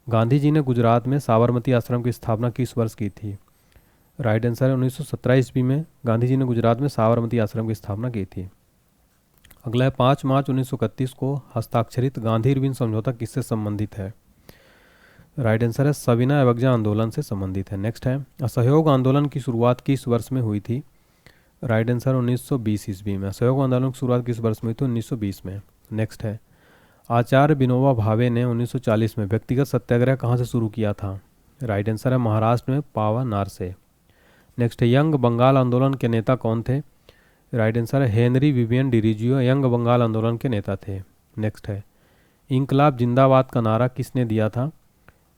गांधी जी ने गुजरात में साबरमती आश्रम की स्थापना किस वर्ष की थी? राइट आंसर है 1917 ईस्वी में गांधी जी ने गुजरात में साबरमती आश्रम की स्थापना की थी। अगला है, 5 मार्च 1931 को हस्ताक्षरित गांधी इरविन समझौता किससे संबंधित है? राइट आंसर है सविनय अवज्ञा आंदोलन से संबंधित है। नेक्स्ट है, असहयोग आंदोलन की शुरुआत किस वर्ष में हुई थी? राइट आंसर 1920 ईस्वी में। असहयोग आंदोलन की शुरुआत किस वर्ष में हुई थी? 1920 में। नेक्स्ट है, आचार्य विनोबा भावे ने 1940 में व्यक्तिगत सत्याग्रह कहाँ से शुरू किया था? राइट आंसर है महाराष्ट्र में पावानार से। नेक्स्ट है, यंग बंगाल आंदोलन के नेता कौन थे? राइट आंसर है हेनरी विवियन डिरीजियो यंग बंगाल आंदोलन के नेता थे। नेक्स्ट है, इंकलाब जिंदाबाद का नारा किसने दिया था?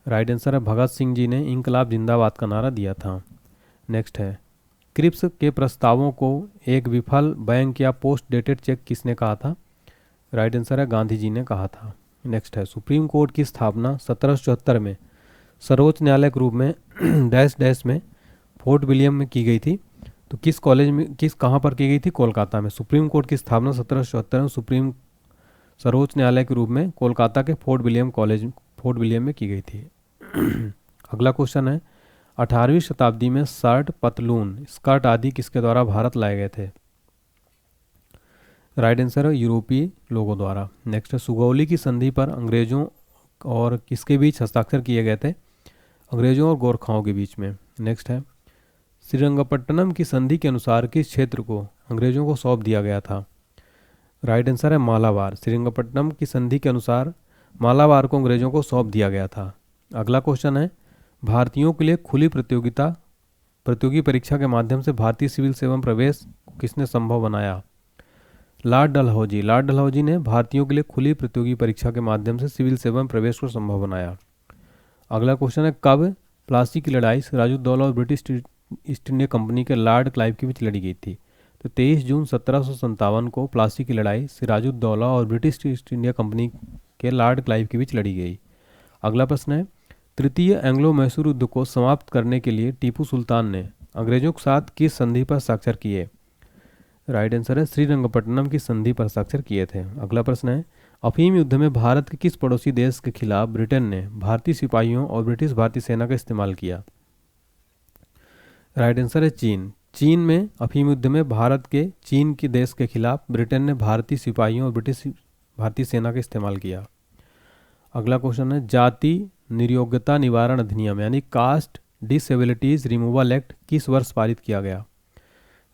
राइट आंसर है भगत सिंह जी ने इंकलाब जिंदाबाद का नारा दिया था। नेक्स्ट है, क्रिप्स के प्रस्तावों को एक विफल बैंक या पोस्ट डेटेड चेक किसने कहा था? राइट आंसर है गांधी जी ने कहा था। नेक्स्ट है, सुप्रीम कोर्ट की स्थापना 1774 में सर्वोच्च न्यायालय के रूप में डैश डैश में फोर्ट विलियम में की गई थी। तो किस कॉलेज में कहाँ पर की गई थी? कोलकाता में। सुप्रीम कोर्ट की स्थापना 1774 में सर्वोच्च न्यायालय के रूप में कोलकाता के फोर्ट विलियम में की गई थी। अगला क्वेश्चन है, 18वीं शताब्दी में शर्ट पतलून स्कर्ट आदि किसके द्वारा भारत लाए गए थे? राइट आंसर है यूरोपीय लोगों द्वारा। नेक्स्ट है, सुगौली की संधि पर अंग्रेजों और किसके बीच हस्ताक्षर किए गए थे? अंग्रेजों और गोरखाओं के बीच में। नेक्स्ट है, श्रीरंगपट्टनम की संधि के अनुसार किस क्षेत्र को अंग्रेजों को सौंप दिया गया था? राइट आंसर है मालाबार। श्रीरंगपट्टनम की संधि के अनुसार मालाबार को अंग्रेजों को सौंप दिया गया था। अगला क्वेश्चन है, भारतीयों के लिए खुली प्रतियोगी परीक्षा के माध्यम से भारतीय सिविल सेवा प्रवेश किसने संभव बनाया? लॉर्ड डलहौजी ने भारतीयों के लिए खुली प्रतियोगी परीक्षा के माध्यम से सिविल सेवा प्रवेश को संभव बनाया। अगला क्वेश्चन है, कब प्लासी की लड़ाई सिराजुद्दौला और ब्रिटिश ईस्ट इंडिया कंपनी के लॉर्ड क्लाइव के बीच लड़ी गई थी? तो 23 जून 1757 को प्लासी की लड़ाई सिराजुद्दौला और ब्रिटिश ईस्ट इंडिया कंपनी के लॉर्ड क्लाइव के बीच लड़ी गई। अगला प्रश्न है, तृतीय एंग्लो मैसूर युद्ध को समाप्त करने के लिए टीपू सुल्तान ने अंग्रेजों के साथ किस संधि पर हस्ताक्षर किए? राइट आंसर है श्रीरंगपट्टनम की संधि पर हस्ताक्षर किए थे। अगला प्रश्न है, अफीम युद्ध में भारत के किस पड़ोसी देश के खिलाफ ब्रिटेन ने भारतीय सिपाहियों और ब्रिटिश भारतीय सेना का इस्तेमाल किया? राइट आंसर है चीन में अफीम युद्ध में भारत के चीन के देश के खिलाफ ब्रिटेन ने भारतीय सिपाहियों और ब्रिटिश भारतीय सेना का इस्तेमाल किया। अगला क्वेश्चन है, जाति निरयोग्यता निवारण अधिनियम यानी कास्ट डिसेबिलिटीज रिमूवल एक्ट किस वर्ष पारित किया गया?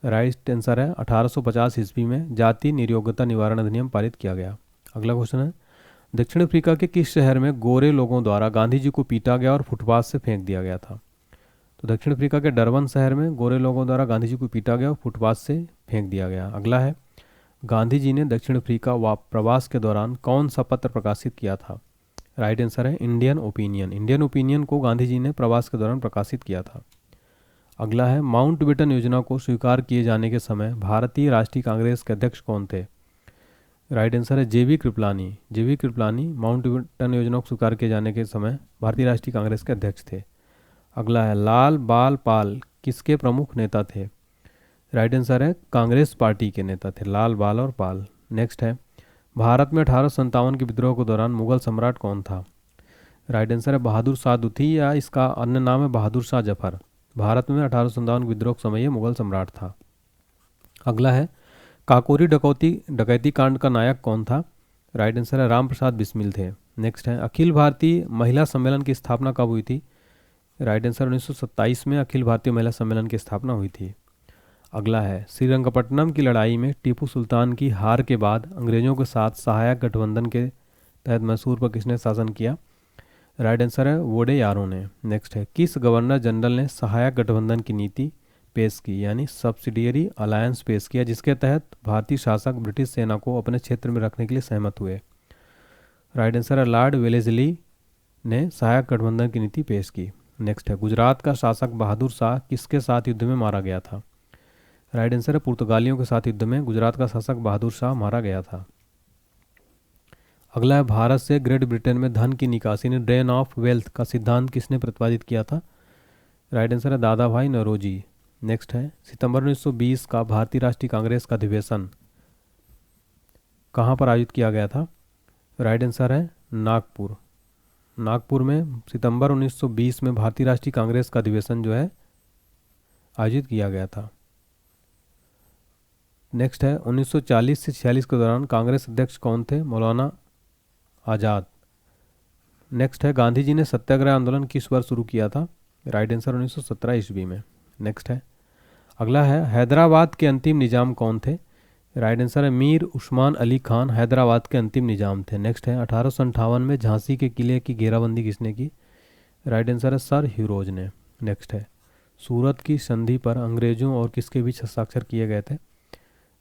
राइट आंसर है 1850 ईस्वी में जाति निर्योग्यता निवारण अधिनियम पारित किया गया। अगला क्वेश्चन है, दक्षिण अफ्रीका के किस शहर में गोरे लोगों द्वारा गांधी जी को पीटा गया और फुटपाथ से फेंक दिया गया था? तो दक्षिण अफ्रीका के डरबन शहर में गोरे लोगों द्वारा गांधी जी को पीटा गया और फुटपाथ से फेंक दिया गया। अगला है, गांधी जी ने दक्षिण अफ्रीका प्रवास के दौरान कौन सा पत्र प्रकाशित किया था? राइट आंसर है इंडियन ओपिनियन। इंडियन ओपिनियन को गांधी जी ने प्रवास के दौरान प्रकाशित किया था। अगला है, माउंटबेटन योजना को स्वीकार किए जाने के समय भारतीय राष्ट्रीय कांग्रेस के अध्यक्ष कौन थे? राइट आंसर है जेबी कृपलानी। जेबी कृपलानी माउंटबेटन योजना को स्वीकार किए जाने के समय भारतीय राष्ट्रीय कांग्रेस के अध्यक्ष थे। अगला है, लाल बाल पाल किसके प्रमुख नेता थे? राइट आंसर है कांग्रेस पार्टी के नेता थे लाल बाल और पाल। नेक्स्ट है, भारत में 1857 के विद्रोह के दौरान मुगल सम्राट कौन था? राइट आंसर है बहादुर शाह दुती, या इसका अन्य नाम है बहादुर शाह जफर। भारत में 1857 के विद्रोह के समय ये मुगल सम्राट था। अगला है, काकोरी डकैती कांड का नायक कौन था? राइट आंसर है राम प्रसाद बिस्मिल थे। नेक्स्ट है, अखिल भारतीय महिला सम्मेलन की स्थापना कब हुई थी? राइट आंसर 1927 में अखिल भारतीय महिला सम्मेलन की स्थापना हुई थी। अगला है, श्रीरंगपट्टनम की लड़ाई में टीपू सुल्तान की हार के बाद अंग्रेजों के साथ सहायक गठबंधन के तहत मैसूर पर किसने शासन किया? राइट आंसर है वोडेयारों ने। नेक्स्ट है, किस गवर्नर जनरल ने सहायक गठबंधन की नीति पेश की, यानी सब्सिडियरी अलायंस पेश किया, जिसके तहत भारतीय शासक ब्रिटिश सेना को अपने क्षेत्र में रखने के लिए सहमत हुए? राइट आंसर है लॉर्ड वेलेस्ली ने सहायक गठबंधन की नीति पेश की। नेक्स्ट है, गुजरात का शासक बहादुर शाह किसके साथ युद्ध में मारा गया था? राइट आंसर है पुर्तगालियों के साथ युद्ध में गुजरात का शासक बहादुर शाह मारा गया था। अगला है, भारत से ग्रेट ब्रिटेन में धन की निकासी ने ड्रेन ऑफ वेल्थ का सिद्धांत किसने प्रतिपादित किया था? राइट आंसर है दादा भाई नौरोजी। नेक्स्ट है, सितंबर 1920 का भारतीय राष्ट्रीय कांग्रेस का अधिवेशन कहाँ पर आयोजित किया गया था? राइट आंसर है नागपुर। नागपुर में सितंबर 1920 में भारतीय राष्ट्रीय कांग्रेस का अधिवेशन जो है आयोजित किया गया था। नेक्स्ट है, 1940 से 46 के दौरान कांग्रेस अध्यक्ष कौन थे? मौलाना आज़ाद। नेक्स्ट है, गांधी जी ने सत्याग्रह आंदोलन किस वर्ष शुरू किया था? राइट आंसर 1917 ईस्वी में। नेक्स्ट है, अगला है, हैदराबाद के अंतिम निजाम कौन थे? राइट आंसर है मीर उस्मान अली खान हैदराबाद के अंतिम निजाम थे। नेक्स्ट है, 1858 में झांसी के किले की घेराबंदी किसने की? राइट आंसर है सर ह्यूरोज ने। नेक्स्ट है, सूरत की संधि पर अंग्रेजों और किसके बीच हस्ताक्षर किए गए थे?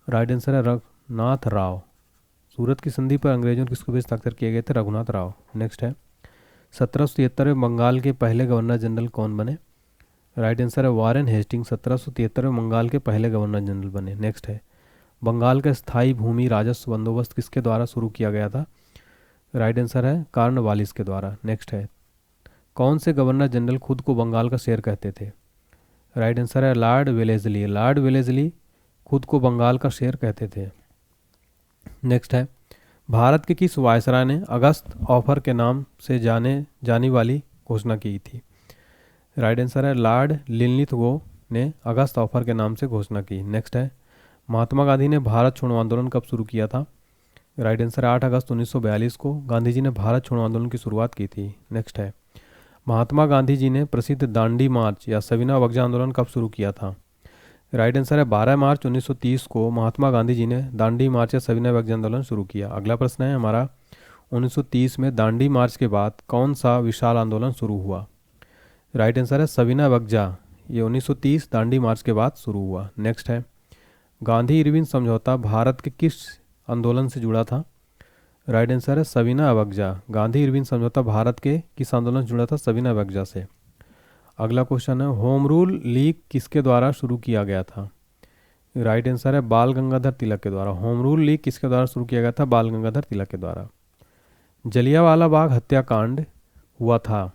राइट आंसर है रघुनाथ राव। सूरत की संधि पर अंग्रेजों और किसके बीच हस्ताक्षर किए गए थे? रघुनाथ राव। नेक्स्ट है, 1773 में बंगाल के पहले गवर्नर जनरल कौन बने? राइट आंसर है वारेन हेस्टिंग 1773 में बंगाल के पहले गवर्नर जनरल बने। नेक्स्ट है, बंगाल का स्थायी भूमि राजस्व बंदोबस्त किसके द्वारा शुरू किया गया था? राइट आंसर है कॉर्नवालिस के द्वारा। नेक्स्ट है, कौन से गवर्नर जनरल खुद को बंगाल का शेर कहते थे? राइट आंसर है लॉर्ड वेलेस्ली। लॉर्ड वेलेस्ली खुद को बंगाल का शेर कहते थे। नेक्स्ट है, भारत के किस वायसराय ने अगस्त ऑफर के नाम से जानी वाली घोषणा की थी? राइट आंसर है लॉर्ड लिनलिथगो ने अगस्त ऑफर के नाम से घोषणा की। नेक्स्ट है, महात्मा गांधी ने भारत छोड़ो आंदोलन कब शुरू किया था? राइट आंसर है 8 अगस्त 1942 को गांधी जी ने भारत छोड़ो आंदोलन की शुरुआत की थी। नेक्स्ट है, महात्मा गांधी जी ने प्रसिद्ध दांडी मार्च या सविनय अवज्ञा आंदोलन कब शुरू किया था? राइट आंसर है 12 मार्च 1930 को महात्मा गांधी जी ने दांडी मार्च या सविनय अवज्ञा आंदोलन शुरू किया। अगला प्रश्न है हमारा, 1930 में दांडी मार्च के बाद कौन सा विशाल आंदोलन शुरू हुआ? राइट आंसर है सविनय अवज्ञा। ये 1930 दांडी मार्च के बाद शुरू हुआ। नेक्स्ट है, गांधी इरविन समझौता भारत के किस आंदोलन से जुड़ा था? राइट आंसर है सविनय अवज्ञा। गांधी इरविन समझौता भारत के किस आंदोलन से जुड़ा था? सविनय अवज्ञा से। अगला क्वेश्चन है, होम रूल लीग किसके द्वारा शुरू किया गया था? राइट आंसर है बाल गंगाधर तिलक के द्वारा। होम रूल लीग किसके द्वारा शुरू किया गया था? बाल गंगाधर तिलक के द्वारा। जलियांवाला बाग हत्याकांड हुआ था?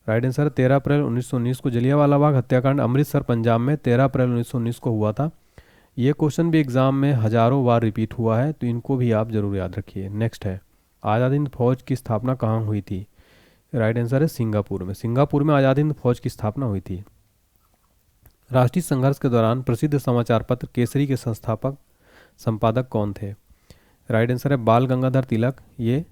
राइट आंसर है 13 अप्रैल 1919 को जलियांवाला बाग हत्याकांड अमृतसर पंजाब में 13 अप्रैल 1919 को हुआ था। ये क्वेश्चन भी एग्जाम में हजारों बार रिपीट हुआ है, तो इनको भी आप जरूर याद रखिए। नेक्स्ट है, आज़ाद हिंद फौज की स्थापना कहाँ हुई थी? राइट आंसर है सिंगापुर में। सिंगापुर में आज़ाद हिंद फौज की स्थापना हुई थी। राष्ट्रीय संघर्ष के दौरान प्रसिद्ध समाचार पत्र केसरी के संस्थापक संपादक कौन थे? राइट आंसर है बाल गंगाधर तिलक। ये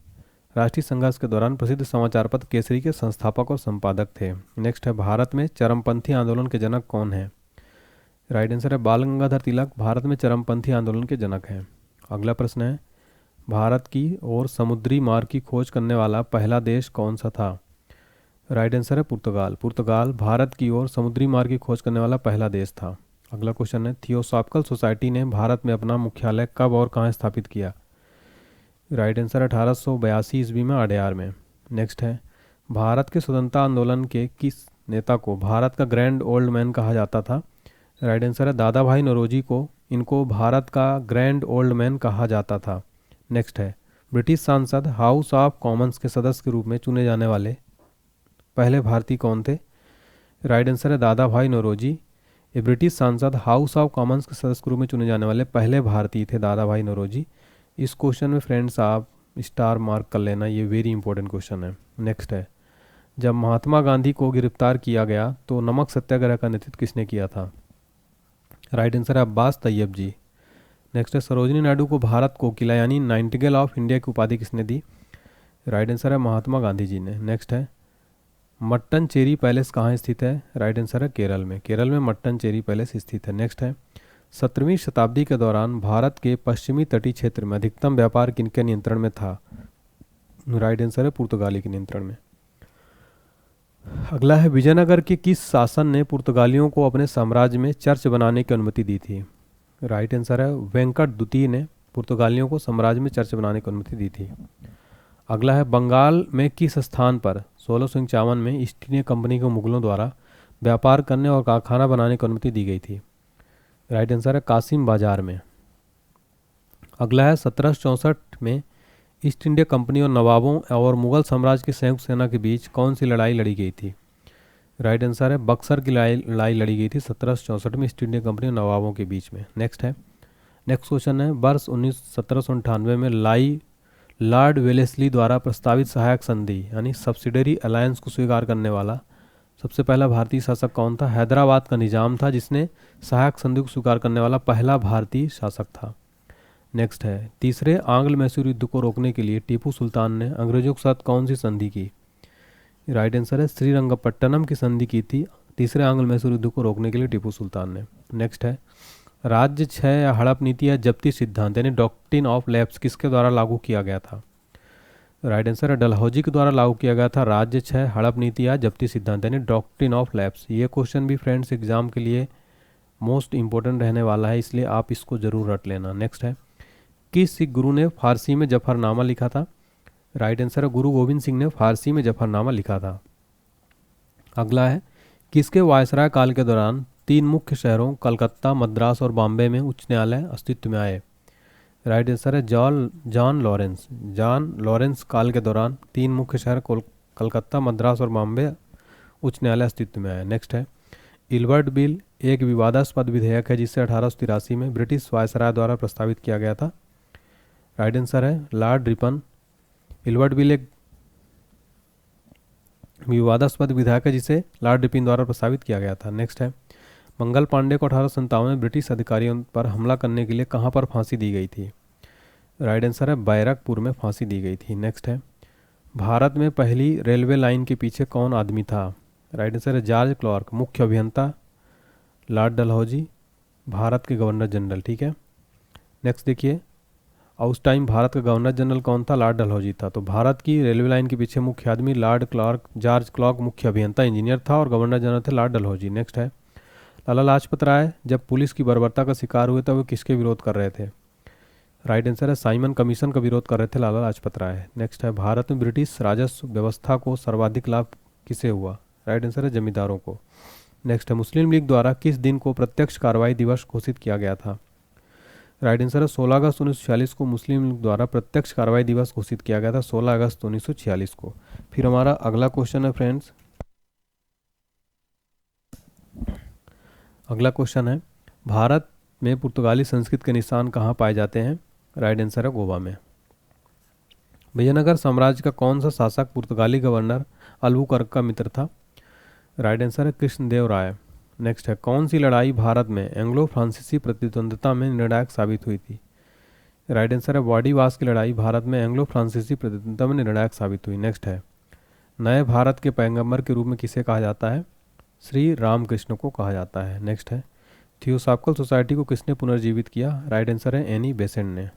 राष्ट्रीय संघर्ष के दौरान प्रसिद्ध समाचार पत्र केसरी के संस्थापक और संपादक थे। नेक्स्ट है, भारत में चरमपंथी आंदोलन के जनक कौन है? राइट आंसर है बाल गंगाधर तिलक भारत में चरमपंथी आंदोलन के जनक हैं। अगला प्रश्न है, भारत की ओर समुद्री मार्ग की खोज करने वाला पहला देश कौन सा था? राइट आंसर है पुर्तगाल। पुर्तगाल भारत की ओर समुद्री मार्ग की खोज करने वाला पहला देश था। अगला क्वेश्चन है, थियोसॉफिकल सोसाइटी ने भारत में अपना मुख्यालय कब और कहाँ स्थापित किया? राइट आंसर 1882 ईस्वी में अडयार में। नेक्स्ट है, भारत के स्वतंत्रता आंदोलन के किस नेता को भारत का ग्रैंड ओल्ड मैन कहा जाता था? राइट आंसर है दादा भाई नौरोजी को इनको भारत का ग्रैंड ओल्ड मैन कहा जाता था। नेक्स्ट है, ब्रिटिश सांसद हाउस ऑफ कॉमन्स के सदस्य के रूप में चुने जाने वाले पहले भारतीय कौन थे? राइट आंसर है दादा भाई नौरोजी। ये ब्रिटिश सांसद हाउस ऑफ कॉमन्स के सदस्य के रूप में चुने जाने वाले पहले भारतीय थे दादा भाई नौरोजी। इस क्वेश्चन में फ्रेंड्स आप स्टार मार्क कर लेना, ये वेरी इंपॉर्टेंट क्वेश्चन है। नेक्स्ट है, जब महात्मा गांधी को गिरफ्तार किया गया तो नमक सत्याग्रह का नेतृत्व किसने किया था? राइट आंसर है अब्बास तैयब जी। नेक्स्ट है, सरोजिनी नायडू को भारत कोकिला यानी नाइटिंगेल ऑफ इंडिया की उपाधि किसने दी? राइट आंसर है महात्मा गांधी जी ने। नेक्स्ट है, मट्टनचेरी पैलेस कहाँ स्थित है? राइट आंसर है केरल में। केरल में मट्टनचेरी पैलेस स्थित है। नेक्स्ट है, 17वीं शताब्दी के दौरान भारत के पश्चिमी तटीय क्षेत्र में अधिकतम व्यापार किनके नियंत्रण में था? राइट आंसर है पुर्तगाली के नियंत्रण में। अगला है, विजयनगर के किस शासन ने पुर्तगालियों को अपने साम्राज्य में चर्च बनाने की अनुमति दी थी? राइट आंसर है वेंकट द्वितीय ने पुर्तगालियों को साम्राज्य में चर्च बनाने की अनुमति दी थी। अगला है, बंगाल में किस स्थान पर 1651 में ईस्ट इंडिया कंपनी को मुगलों द्वारा व्यापार करने और कारखाना बनाने की अनुमति दी गई थी? राइट आंसर है कासिम बाजार में। अगला है, 1764 में ईस्ट इंडिया कंपनी और नवाबों और मुगल साम्राज्य की संयुक्त सेना के बीच कौन सी लड़ाई लड़ी गई थी? राइट आंसर है बक्सर की लड़ाई लड़ी गई थी 1764 में ईस्ट इंडिया कंपनी और नवाबों के बीच में। नेक्स्ट क्वेश्चन है, वर्ष 1798 में लॉर्ड वेलेस्ली द्वारा प्रस्तावित सहायक संधि यानी सब्सिडरी अलायंस को स्वीकार करने वाला सबसे पहला भारतीय शासक कौन था? हैदराबाद का निजाम था जिसने सहायक संधि को स्वीकार करने वाला पहला भारतीय शासक था। नेक्स्ट है, तीसरे आंग्ल मैसूर युद्ध को रोकने के लिए टीपू सुल्तान ने अंग्रेजों के साथ कौन सी संधि की? राइट आंसर है श्रीरंगपट्टनम की संधि की थी तीसरे आंग्ल मैसूर युद्ध को रोकने के लिए टीपू सुल्तान ने। नेक्स्ट है, राज्य 6 या हड़प नीति या जब्ती सिद्धांत यानी डॉक्ट्रिन ऑफ लैप्स किसके द्वारा लागू किया गया था? राइट आंसर है डलहौजी के द्वारा लागू किया गया था राज्य 6 हड़प नीति या जब्ती सिद्धांत यानी डॉक्ट्रिन ऑफ लैप्स। ये क्वेश्चन भी फ्रेंड्स एग्जाम के लिए मोस्ट इंपॉर्टेंट रहने वाला है, इसलिए आप इसको जरूर रट लेना। नेक्स्ट है, किस सिख गुरु ने फारसी में जफरनामा लिखा था? राइट आंसर है गुरु गोविंद सिंह ने फारसी में जफरनामा लिखा था। अगला है, किसके वायसराय काल के दौरान 3 मुख्य शहरों कलकत्ता, मद्रास और बॉम्बे में उच्च न्यायालय अस्तित्व में आए? राइट आंसर है जॉन लॉरेंस काल के दौरान 3 मुख्य शहर कलकत्ता, मद्रास और बॉम्बे उच्च न्यायालय अस्तित्व में आए। नेक्स्ट है, इल्बर्ट बिल एक विवादास्पद विधेयक है जिसे 1883 में ब्रिटिश वायसराय द्वारा प्रस्तावित किया गया था। राइट आंसर है लॉर्ड रिपन। इल्बर्ट बिल एक विवादास्पद विधेयक है जिसे लॉर्ड रिपन द्वारा प्रस्तावित किया गया था। नेक्स्ट है, मंगल पांडे को 1857 में ब्रिटिश अधिकारियों पर हमला करने के लिए कहां पर फांसी दी गई थी? राइट आंसर है बैरकपुर में फांसी दी गई थी। नेक्स्ट है, भारत में पहली रेलवे लाइन के पीछे कौन आदमी था? राइट आंसर है जॉर्ज क्लार्क। मुख्य अभियंता लॉर्ड डलहौजी, भारत के गवर्नर जनरल। ठीक है, नेक्स्ट देखिए, और उस टाइम भारत का गवर्नर जनरल कौन था? लॉर्ड डलहौजी था। तो भारत की रेलवे लाइन के पीछे मुख्य आदमी जॉर्ज क्लार्क मुख्य अभियंता इंजीनियर था और गवर्नर जनरल थे लॉर्ड डलहौजी। नेक्स्ट है, लाला लाजपत राय जब पुलिस की बर्बरता का शिकार हुए तब वे किसके विरोध कर रहे थे? राइट आंसर है साइमन कमीशन का विरोध कर रहे थे लाला लाजपत राय। नेक्स्ट है, भारत में ब्रिटिश राजस्व व्यवस्था को सर्वाधिक लाभ किसे हुआ? राइट आंसर है जमींदारों को। नेक्स्ट है, मुस्लिम लीग द्वारा किस दिन को प्रत्यक्ष कार्रवाई दिवस घोषित किया गया था? राइट आंसर है 16 अगस्त 1946 को मुस्लिम लीग द्वारा प्रत्यक्ष कार्रवाई दिवस घोषित किया गया था 16 अगस्त 1946 को। फिर हमारा अगला क्वेश्चन है फ्रेंड्स, अगला क्वेश्चन है, भारत में पुर्तगाली संस्कृत के निशान कहाँ पाए जाते हैं? राइट आंसर है गोवा में। विजयनगर साम्राज्य का कौन सा शासक पुर्तगाली गवर्नर अल्बुकर्क का मित्र था? राइट आंसर है कृष्णदेव राय। नेक्स्ट है, कौन सी लड़ाई भारत में एंग्लो फ्रांसीसी प्रतिद्वंद्विता में निर्णायक साबित हुई थी? राइट आंसर है वाडीवास की लड़ाई भारत में एंग्लो फ्रांसीसी प्रतिद्वंद्विता में निर्णायक साबित हुई। नेक्स्ट है, नए भारत के पैगंबर के रूप में किसे कहा जाता है? श्री रामकृष्ण को कहा जाता है। नेक्स्ट है, थियोसॉफिकल सोसाइटी को किसने पुनर्जीवित किया? राइट आंसर है एनी बेसेंट ने।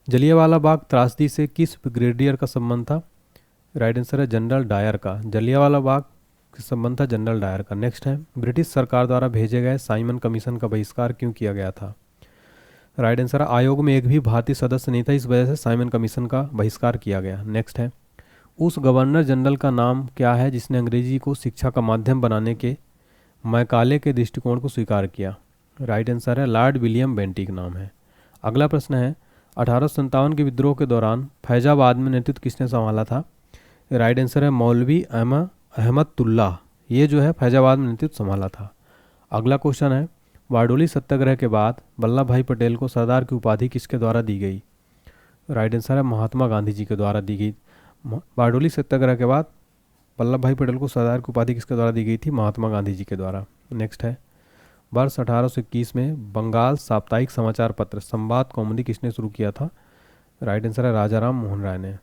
जलियांवाला बाग त्रासदी से किस ब्रिगेडियर का संबंध था? राइट आंसर है जनरल डायर का। जलियांवाला बाग से संबंध था जनरल डायर का। नेक्स्ट है, ब्रिटिश सरकार द्वारा भेजे गए साइमन कमीशन का बहिष्कार क्यों किया गया था? राइट आंसर है आयोग में एक भी भारतीय सदस्य नहीं था, इस वजह से साइमन कमीशन का बहिष्कार किया गया। नेक्स्ट है, उस गवर्नर जनरल का नाम क्या है जिसने अंग्रेजी को शिक्षा का माध्यम बनाने के मैकाले के दृष्टिकोण को स्वीकार किया? राइट आंसर है लॉर्ड विलियम बेंटिक नाम है। अगला प्रश्न है, 1857 के विद्रोह के दौरान फैजाबाद में नेतृत्व किसने संभाला था? राइट आंसर है मौलवी अहमदुल्लाह, ये जो है फैजाबाद में नेतृत्व संभाला था। अगला क्वेश्चन है, बारडोली सत्याग्रह के बाद वल्लभ भाई पटेल को सरदार की उपाधि किसके द्वारा दी गई? राइट आंसर है महात्मा गांधी जी के द्वारा दी गई। बारडोली सत्याग्रह के बाद वल्लभ भाई पटेल को सरदार की उपाधि किसके द्वारा दी गई थी? महात्मा गांधी जी के द्वारा। नेक्स्ट है, वर्ष 1821 में बंगाल साप्ताहिक समाचार पत्र संवाद कौमुदी किसने शुरू किया था? राइट आंसर है राजा राम मोहन राय ने।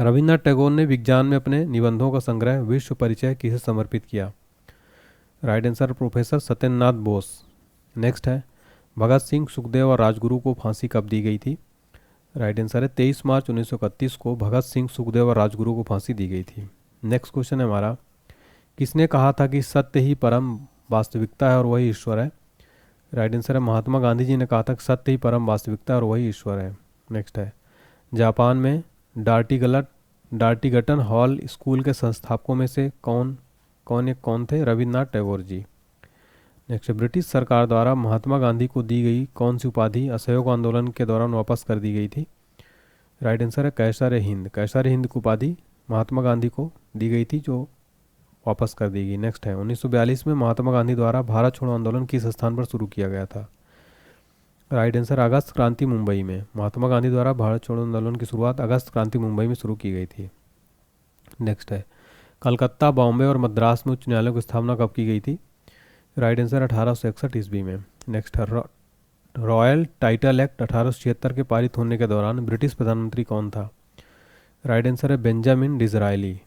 रविन्द्रनाथ टैगोर ने विज्ञान में अपने निबंधों का संग्रह विश्व परिचय किसे समर्पित किया? Right answer professor Satyendranath Bose. Next है, भगत सिंह, सुखदेव और राजगुरु को फांसी कब दी गई थी? राइट आंसर है 23 मार्च 1931 को भगत सिंह, सुखदेव और राजगुरु को फांसी दी गई थी। नेक्स्ट क्वेश्चन है हमारा, किसने कहा था कि सत्य ही परम वास्तविकता है और वही ईश्वर है? राइट आंसर है महात्मा गांधी जी ने कहा था कि सत्य ही परम वास्तविकता है और वही ईश्वर है। नेक्स्ट है, जापान में डार्टिगटन हॉल स्कूल के संस्थापकों में से कौन थे? रविन्द्रनाथ टैगोर जी। नेक्स्ट, ब्रिटिश सरकार द्वारा महात्मा गांधी को दी गई कौन सी उपाधि असहयोग आंदोलन के दौरान वापस कर दी गई थी? राइट आंसर है कैसर हिंद। कैसर हिंद की उपाधि महात्मा गांधी को दी गई थी, जो वापस कर दी गई। नेक्स्ट है, 1942 में महात्मा गांधी द्वारा भारत छोड़ो आंदोलन किस स्थान पर शुरू किया गया था? राइट आंसर अगस्त क्रांति मुंबई में। महात्मा गांधी द्वारा भारत छोड़ो आंदोलन की शुरुआत अगस्त क्रांति मुंबई में शुरू की गई थी। नेक्स्ट है, कलकत्ता, बॉम्बे और मद्रास में उच्च न्यायालयों की स्थापना कब की गई थी? राइट आंसर 1861 ईस्वी में। नेक्स्ट है, रॉयल टाइटल एक्ट 1876 के पारित होने के दौरान ब्रिटिश प्रधानमंत्री कौन था? राइट आंसर है बेंजामिन डिज़रायली।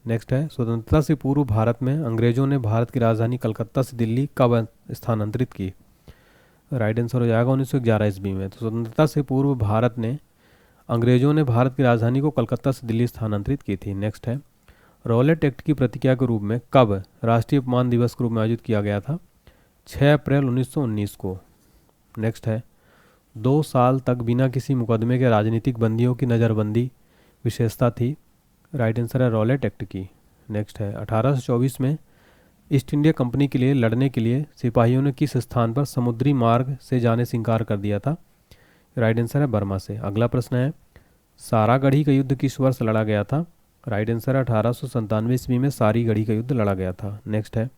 नेक्स्ट है, स्वतंत्रता से पूर्व भारत में अंग्रेजों ने भारत की राजधानी कलकत्ता से दिल्ली कब स्थानांतरित की? राइट आंसर हो जाएगा 1911 ईस्वी में। तो स्वतंत्रता से पूर्व भारत ने अंग्रेजों ने भारत की राजधानी को कलकत्ता से दिल्ली स्थानांतरित की थी। नेक्स्ट है, रॉलेट एक्ट की प्रतिक्रिया के रूप में कब राष्ट्रीय अपमान दिवस के रूप में आयोजित किया गया था? 6 अप्रैल 1919 को। नेक्स्ट है, 2 साल तक बिना किसी मुकदमे के राजनीतिक बंदियों की नज़रबंदी विशेषता थी? राइट आंसर है रॉलेट एक्ट की। नेक्स्ट है, 1824 में ईस्ट इंडिया कंपनी के लिए लड़ने के लिए सिपाहियों ने किस स्थान पर समुद्री मार्ग से जाने से इंकार कर दिया था? राइट आंसर है बर्मा से। अगला प्रश्न है, सारागढ़ी का युद्ध किस वर्ष लड़ा गया था? राइट आंसर है 1897 ईस्वी में सारीगढ़ी का युद्ध लड़ा गया था। नेक्स्ट है,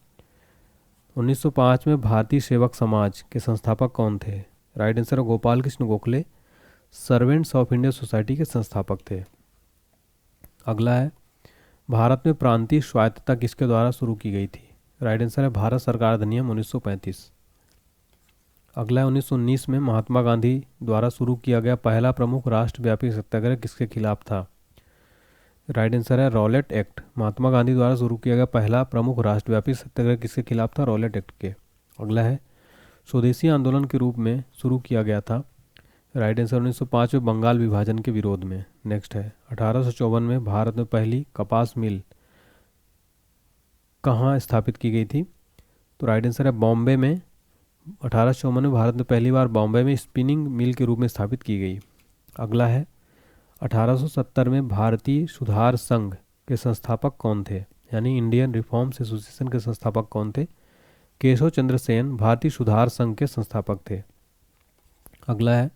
1905 में भारतीय सेवक समाज के संस्थापक कौन थे? राइट आंसर है Gopal Krishna Gokhale, servants of India society के संस्थापक थे। अगला है, भारत में प्रांतीय स्वायत्तता किसके द्वारा शुरू की गई थी? राइट आंसर है भारत सरकार अधिनियम 1935। अगला है, 1919 में महात्मा गांधी द्वारा शुरू किया गया पहला प्रमुख राष्ट्रव्यापी सत्याग्रह किसके खिलाफ था? राइट आंसर है रॉलेट एक्ट। महात्मा गांधी द्वारा शुरू किया गया पहला प्रमुख राष्ट्रव्यापी सत्याग्रह किसके खिलाफ था? रॉलेट एक्ट के। अगला है, स्वदेशी आंदोलन के रूप में शुरू किया गया था? राइट आंसर 1905 में बंगाल विभाजन के विरोध में। नेक्स्ट है, 1854 में भारत में पहली कपास मिल कहाँ स्थापित की गई थी? तो राइट आंसर है बॉम्बे में। 1854 में भारत में पहली बार बॉम्बे में स्पिनिंग मिल के रूप में स्थापित की गई। अगला है, 1870 में भारतीय सुधार संघ के संस्थापक कौन थे? यानी इंडियन रिफॉर्म्स एसोसिएशन के संस्थापक कौन थे? केशव चंद्र सेन भारतीय सुधार संघ के संस्थापक थे। अगला है,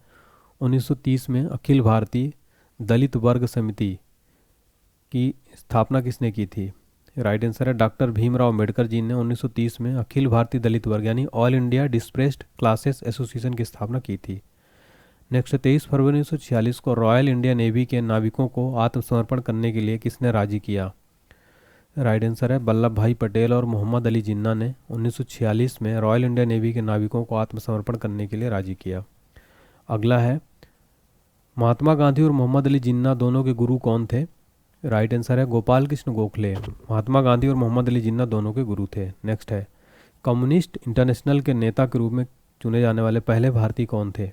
1930 में अखिल भारतीय दलित वर्ग समिति की स्थापना किसने की थी? राइट आंसर है डॉक्टर भीमराव अम्बेडकर जी ने 1930 में अखिल भारतीय दलित वर्ग यानी ऑल इंडिया डिस्प्रेस्ड क्लासेस एसोसिएशन की स्थापना की थी। नेक्स्ट, 23 फरवरी 1946 को रॉयल इंडिया नेवी के नाविकों को आत्मसमर्पण करने के लिए किसने राजी किया? राइट आंसर है वल्लभ भाई पटेल और मोहम्मद अली जिन्ना ने 1946 में रॉयल इंडियन नेवी के नाविकों को आत्मसमर्पण करने के लिए राजी किया। अगला है महात्मा गांधी और मोहम्मद अली जिन्ना दोनों के गुरु कौन थे? राइट आंसर है गोपाल कृष्ण गोखले। महात्मा गांधी और मोहम्मद अली जिन्ना दोनों के गुरु थे। नेक्स्ट है कम्युनिस्ट इंटरनेशनल के नेता के रूप में चुने जाने वाले पहले भारतीय कौन थे?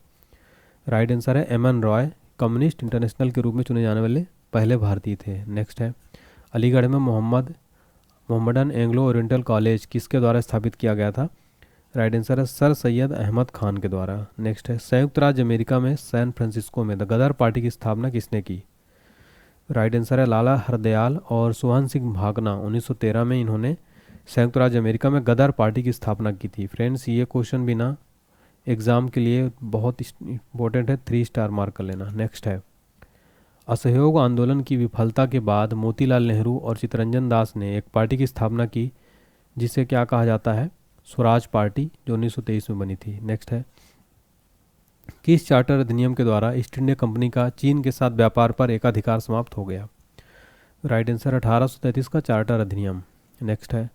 राइट आंसर है M N Roy communist international के रूप में चुने जाने वाले पहले भारतीय थे। नेक्स्ट है अलीगढ़ में मोहम्मदन एंग्लो ओरिएंटल कॉलेज किसके द्वारा स्थापित किया गया था? राइट आंसर है सर सैयद अहमद खान के द्वारा। नेक्स्ट है संयुक्त राज्य अमेरिका में सैन फ्रांसिस्को में द गदर पार्टी की स्थापना किसने की? राइट आंसर है लाला हरदयाल और सुहान सिंह भागना। 1913 में इन्होंने संयुक्त राज्य अमेरिका में गदर पार्टी की स्थापना की थी। फ्रेंड्स ये क्वेश्चन भी ना एग्ज़ाम के लिए बहुत इंपॉर्टेंट है, 3 स्टार मार्क कर लेना। नेक्स्ट है असहयोग आंदोलन की विफलता के बाद मोतीलाल नेहरू और चित्तरंजन दास ने एक पार्टी की स्थापना की जिसे क्या कहा जाता है? स्वराज पार्टी, जो 1923 में बनी थी। नेक्स्ट है किस चार्टर अधिनियम के द्वारा ईस्ट इंडिया कंपनी का चीन के साथ व्यापार पर एकाधिकार समाप्त हो गया? राइट आंसर 1833 का चार्टर अधिनियम। नेक्स्ट है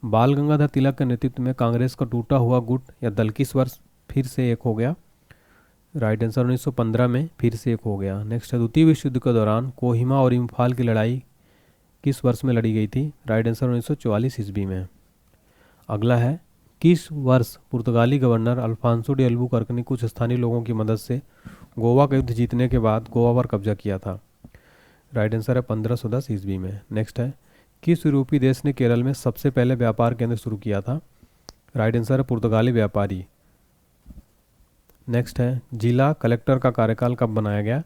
बाल गंगाधर तिलक के नेतृत्व में कांग्रेस का टूटा हुआ गुट या दल किस वर्ष फिर से एक हो गया? राइट आंसर 1915 में फिर से एक हो गया। नेक्स्ट है द्वितीय विश्व युद्ध के दौरान कोहिमा और इम्फाल की लड़ाई किस वर्ष में लड़ी गई थी? राइट आंसर 1944 ईस्वी में। अगला है किस वर्ष पुर्तगाली गवर्नर अल्फांसो डी अल्बुकर्क ने कुछ स्थानीय लोगों की मदद से गोवा का युद्ध जीतने के बाद गोवा पर कब्जा किया था? राइट आंसर है 1510 ईस्वी में। नेक्स्ट है किस यूरोपीय देश ने केरल में सबसे पहले व्यापार केंद्र शुरू किया था? राइट आंसर है पुर्तगाली व्यापारी। नेक्स्ट है जिला कलेक्टर का कार्यकाल कब बनाया गया?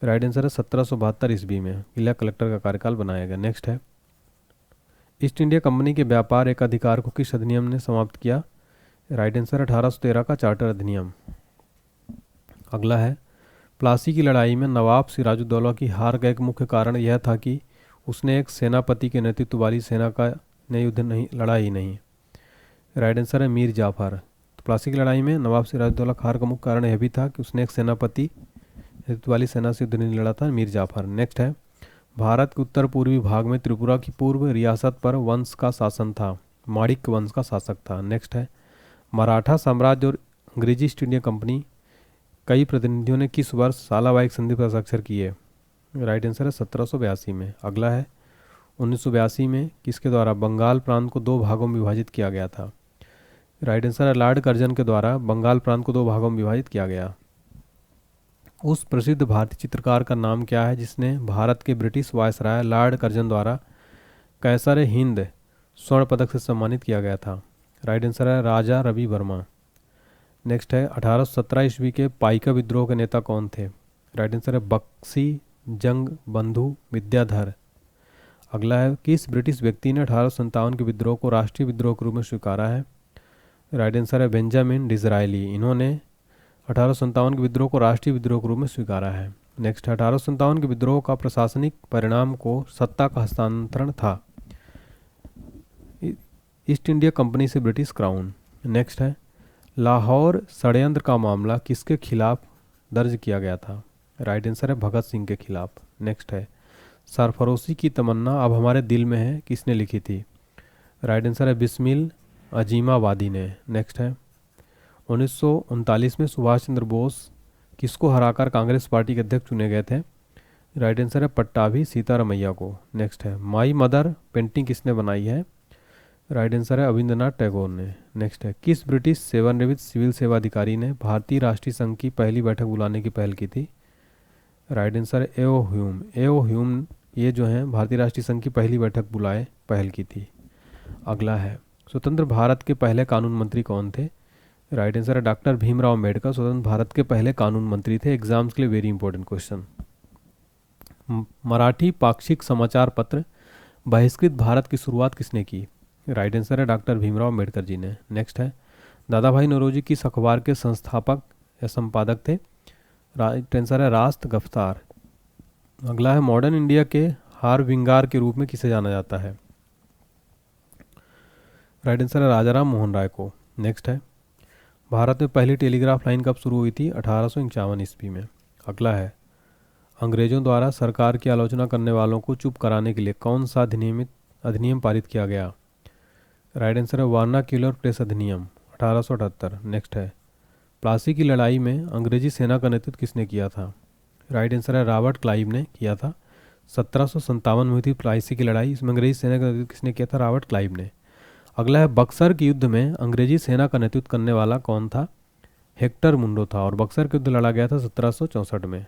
राइट आंसर है 1772 ईस्वी में जिला कलेक्टर का कार्यकाल बनाया गया। नेक्स्ट है ईस्ट इंडिया कंपनी के व्यापार एकाधिकार को किस अधिनियम ने समाप्त किया? राइट आंसर 1813 का चार्टर अधिनियम। अगला है प्लासी की लड़ाई में नवाब सिराजुद्दौला की हार का एक मुख्य कारण यह था कि उसने एक सेनापति के नेतृत्व वाली सेना का युद्ध नहीं लड़ा ही नहीं। राइट आंसर है मीर जाफर। तो प्लासी की लड़ाई में नवाब सिराजुद्दौला की हार का मुख्य कारण यह भी था कि उसने एक सेनापति नेतृत्व वाली सेना से युद्ध नहीं लड़ा था, मीर जाफर। नेक्स्ट है भारत के उत्तर पूर्वी भाग में त्रिपुरा की पूर्व रियासत पर वंश का शासन था, माणिक्य वंश का शासक था। नेक्स्ट है मराठा साम्राज्य और अंग्रेजी ईस्ट इंडिया कंपनी कई प्रतिनिधियों ने किस वर्ष सालाबाई संधि पर हस्ताक्षर किए? राइट आंसर है 1782 में। अगला है 1982 में किसके द्वारा बंगाल प्रांत को 2 भागों में विभाजित किया गया था? राइट आंसर है लॉर्ड कर्जन के द्वारा बंगाल प्रांत को 2 भागों में विभाजित किया गया। उस प्रसिद्ध भारतीय चित्रकार का नाम क्या है जिसने भारत के ब्रिटिश वायसराय लॉर्ड कर्जन द्वारा कैसर हिंद स्वर्ण पदक से सम्मानित किया गया था? राइट आंसर है राजा रवि वर्मा। नेक्स्ट है 1817 ईस्वी के पाइका विद्रोह के नेता कौन थे? राइट आंसर है बक्सी जंग बंधु विद्याधर। अगला है किस ब्रिटिश व्यक्ति ने 1857 के विद्रोह को राष्ट्रीय विद्रोह के रूप में स्वीकारा है? राइट आंसर है बेंजामिन डिज़रायली। इन्होंने 1857 के विद्रोह को राष्ट्रीय विद्रोह के रूप में स्वीकारा है। नेक्स्ट 1857 के विद्रोह का प्रशासनिक परिणाम को सत्ता का हस्तांतरण था, ईस्ट इंडिया कंपनी से ब्रिटिश क्राउन। नेक्स्ट है लाहौर षड्यंत्र का मामला किसके खिलाफ दर्ज किया गया था? राइट आंसर है भगत सिंह के खिलाफ। नेक्स्ट है सरफरोशी की तमन्ना अब हमारे दिल में है किसने लिखी थी? राइट आंसर है बिस्मिल अजीमाबादी ने। नेक्स्ट है 1939 में सुभाष चंद्र बोस किसको हराकर कांग्रेस पार्टी के अध्यक्ष चुने गए थे? राइट आंसर है पट्टाभी सीतारमैया को। नेक्स्ट है माई मदर पेंटिंग किसने बनाई है? राइट आंसर है अविंद्रनाथ टैगोर ने। नेक्स्ट है किस ब्रिटिश सेवानिवृत्त सिविल सेवा अधिकारी ने भारतीय राष्ट्रीय संघ की पहली बैठक बुलाने की पहल की थी? राइट आंसर है एओ ह्यूम। एओ ह्यूम ये जो है भारतीय राष्ट्रीय संघ की पहली बैठक बुलाए पहल की थी। अगला है स्वतंत्र भारत के पहले कानून मंत्री कौन थे? राइट आंसर है डॉक्टर भीमराव अम्बेडकर स्वतंत्र भारत के पहले कानून मंत्री थे। एग्जाम्स के लिए वेरी इंपॉर्टेंट क्वेश्चन। मराठी पाक्षिक समाचार पत्र बहिष्कृत भारत की शुरुआत किसने की? राइट आंसर है डॉक्टर भीमराव अम्बेडकर जी ने। नेक्स्ट है दादा भाई नौरोजी किस अखबार के संस्थापक या संपादक थे? राइट आंसर है रास्त गफ्तार। अगला है मॉडर्न इंडिया के हारविंगार के रूप में किसे जाना जाता है? राइट आंसर है राजाराम मोहन राय को। नेक्स्ट है भारत में पहली टेलीग्राफ लाइन कब शुरू हुई थी? 1851 ईस्वी में। अगला है अंग्रेजों द्वारा सरकार की आलोचना करने वालों को चुप कराने के लिए कौन सा अधिनियम पारित किया गया? राइट आंसर है वर्नाक्यूलर प्रेस अधिनियम 1878। नेक्स्ट है प्लासी की लड़ाई में अंग्रेजी सेना का नेतृत्व किसने किया था? राइट आंसर है रॉबर्ट क्लाइव ने किया था। 1757 में हुई थी प्लासी की लड़ाई, इसमें अंग्रेजी सेना का नेतृत्व किसने किया था? रॉबर्ट क्लाइव ने। अगला है बक्सर के युद्ध में अंग्रेजी सेना का नेतृत्व करने वाला कौन था? हेक्टर मुंडो था, और बक्सर के युद्ध लड़ा गया था 1764 में।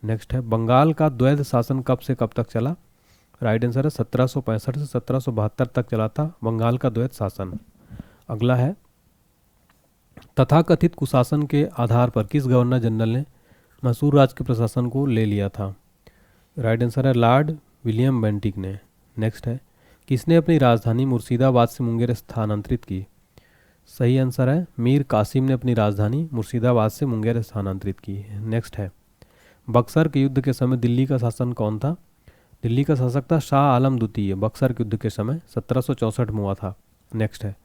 नेक्स्ट है बंगाल का द्वैध शासन कब से कब तक चला? राइट आंसर है 1765 से 1772 तक चला था बंगाल का द्वैध शासन। अगला है तथाकथित कुशासन के आधार पर किस गवर्नर जनरल ने मैसूर राज्य के प्रशासन को ले लिया था? राइट आंसर है लॉर्ड विलियम बेंटिक ने। नेक्स्ट है किसने अपनी राजधानी मुर्शिदाबाद से मुंगेर स्थानांतरित की? सही आंसर है मीर कासिम ने अपनी राजधानी मुर्शिदाबाद से मुंगेर स्थानांतरित की। नेक्स्ट है बक्सर के युद्ध के समय दिल्ली का शासन कौन था? दिल्ली का शासक था शाह आलम द्वितीय, बक्सर के युद्ध के समय 1764 में हुआ था। नेक्स्ट है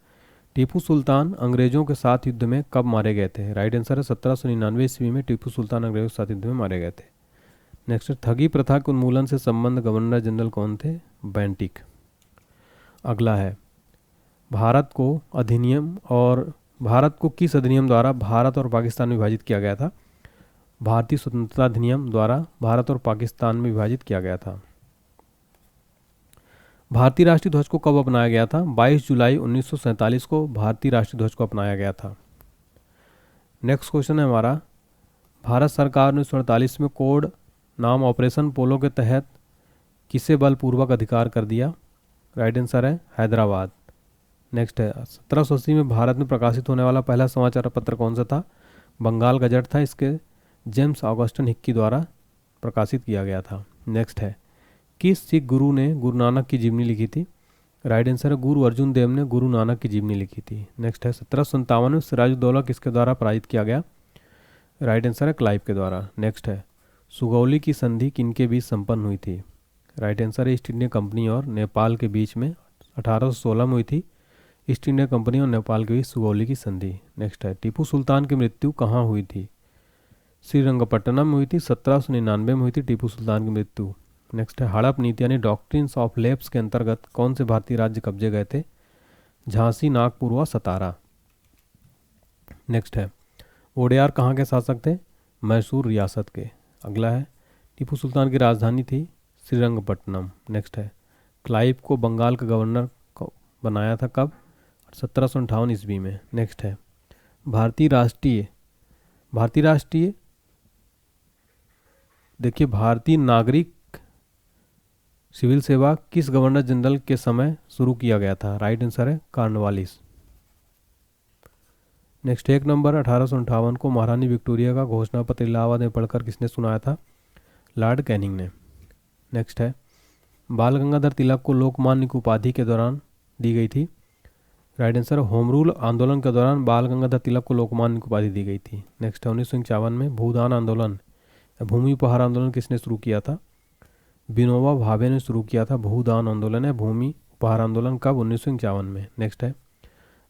टीपू सुल्तान अंग्रेजों के साथ युद्ध में कब मारे गए थे? राइट आंसर है 1799 ईस्वी में टीपू सुल्तान अंग्रेजों के साथ युद्ध में मारे गए थे। नेक्स्ट है ठगी प्रथा के उन्मूलन से संबंध गवर्नर जनरल कौन थे? बेंटिक। अगला है भारत को किस अधिनियम द्वारा भारत और पाकिस्तान में विभाजित किया गया था? भारतीय स्वतंत्रता अधिनियम द्वारा भारत और पाकिस्तान में विभाजित किया गया था। भारतीय राष्ट्रीय ध्वज को कब अपनाया गया था? 22 जुलाई 1947 को भारतीय राष्ट्रीय ध्वज को अपनाया गया था। नेक्स्ट क्वेश्चन है हमारा भारत सरकार ने 1948 में कोड नाम ऑपरेशन पोलो के तहत किसे बलपूर्वक अधिकार कर दिया? राइट आंसर है हैदराबाद। नेक्स्ट है 1780 में भारत में प्रकाशित होने वाला पहला समाचार पत्र कौन सा था? बंगाल गजट था, इसके जेम्स ऑगस्टन हिक्की द्वारा प्रकाशित किया गया था। नेक्स्ट है किस सिख गुरु ने गुरु नानक की जीवनी लिखी थी? राइट आंसर है गुरु अर्जुन देव ने गुरु नानक की जीवनी लिखी थी। नेक्स्ट है 1757 में सिराजुद्दौला किसके द्वारा पराजित किया गया? राइट आंसर है क्लाइव के द्वारा। नेक्स्ट है सुगौली की संधि किनके बीच संपन्न हुई थी? राइट आंसर है ईस्ट इंडिया कंपनी और नेपाल के बीच में 1816 में हुई थी ईस्ट इंडिया कंपनी और नेपाल के बीच सुगौली की संधि। नेक्स्ट है टीपू सुल्तान की मृत्यु कहाँ हुई थी? श्रीरंगपट्टनम में हुई थी, 1799 में हुई थी टीपू सुल्तान की मृत्यु। नेक्स्ट है हड़प नीति यानी डॉक्ट्रिन्स ऑफ लेप्स के अंतर्गत कौन से भारतीय राज्य कब्जे गए थे? झांसी, नागपुर व सतारा। नेक्स्ट है वोडेयार कहाँ के शासक थे? मैसूर रियासत के। अगला है टीपू सुल्तान की राजधानी थी श्रीरंगपट्टनम। नेक्स्ट है क्लाइव को बंगाल का गवर्नर को बनाया था कब? 1758 ईस्वी में। नेक्स्ट है भारतीय नागरिक सिविल सेवा किस गवर्नर जनरल के समय शुरू किया गया था? राइट आंसर है कॉर्नवालिस। नेक्स्ट एक नंबर 1858 को महारानी विक्टोरिया का घोषणा पत्र इलाहाबाद में पढ़कर किसने सुनाया था? लॉर्ड कैनिंग ने। नेक्स्ट है बाल गंगाधर तिलक को लोकमान्य की उपाधि के दौरान दी गई थी? राइट आंसर होम रूल आंदोलन के दौरान बाल गंगाधर तिलक को लोकमान्य की उपाधि दी गई थी। नेक्स्ट है 1951 में भूदान आंदोलन या भूमि उपहार आंदोलन किसने शुरू किया था? विनोबा भावे ने शुरू किया था भूदान आंदोलन या भूमि उपहार आंदोलन कब? 1951 में। नेक्स्ट है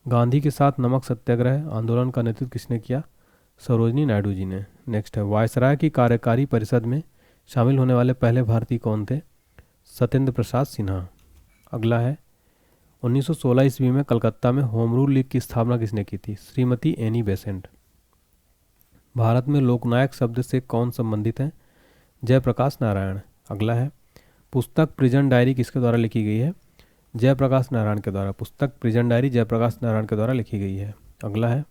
गांधी के साथ नमक सत्याग्रह आंदोलन का नेतृत्व किसने किया? सरोजनी नायडू जी ने। नेक्स्ट है वायसराय की कार्यकारी परिषद में शामिल होने वाले पहले भारतीय कौन थे? सत्येंद्र प्रसाद सिन्हा। अगला है 1916 ईस्वी में कलकत्ता में होम रूल लीग की स्थापना किसने की थी? Shrimati Annie Besant. भारत में लोकनायक शब्द से कौन संबंधित है? जयप्रकाश नारायण। अगला है पुस्तक प्रिजन डायरी किसके द्वारा लिखी गई है? जयप्रकाश नारायण के द्वारा। पुस्तक प्रिजन डायरी जयप्रकाश नारायण के द्वारा लिखी गई है। अगला है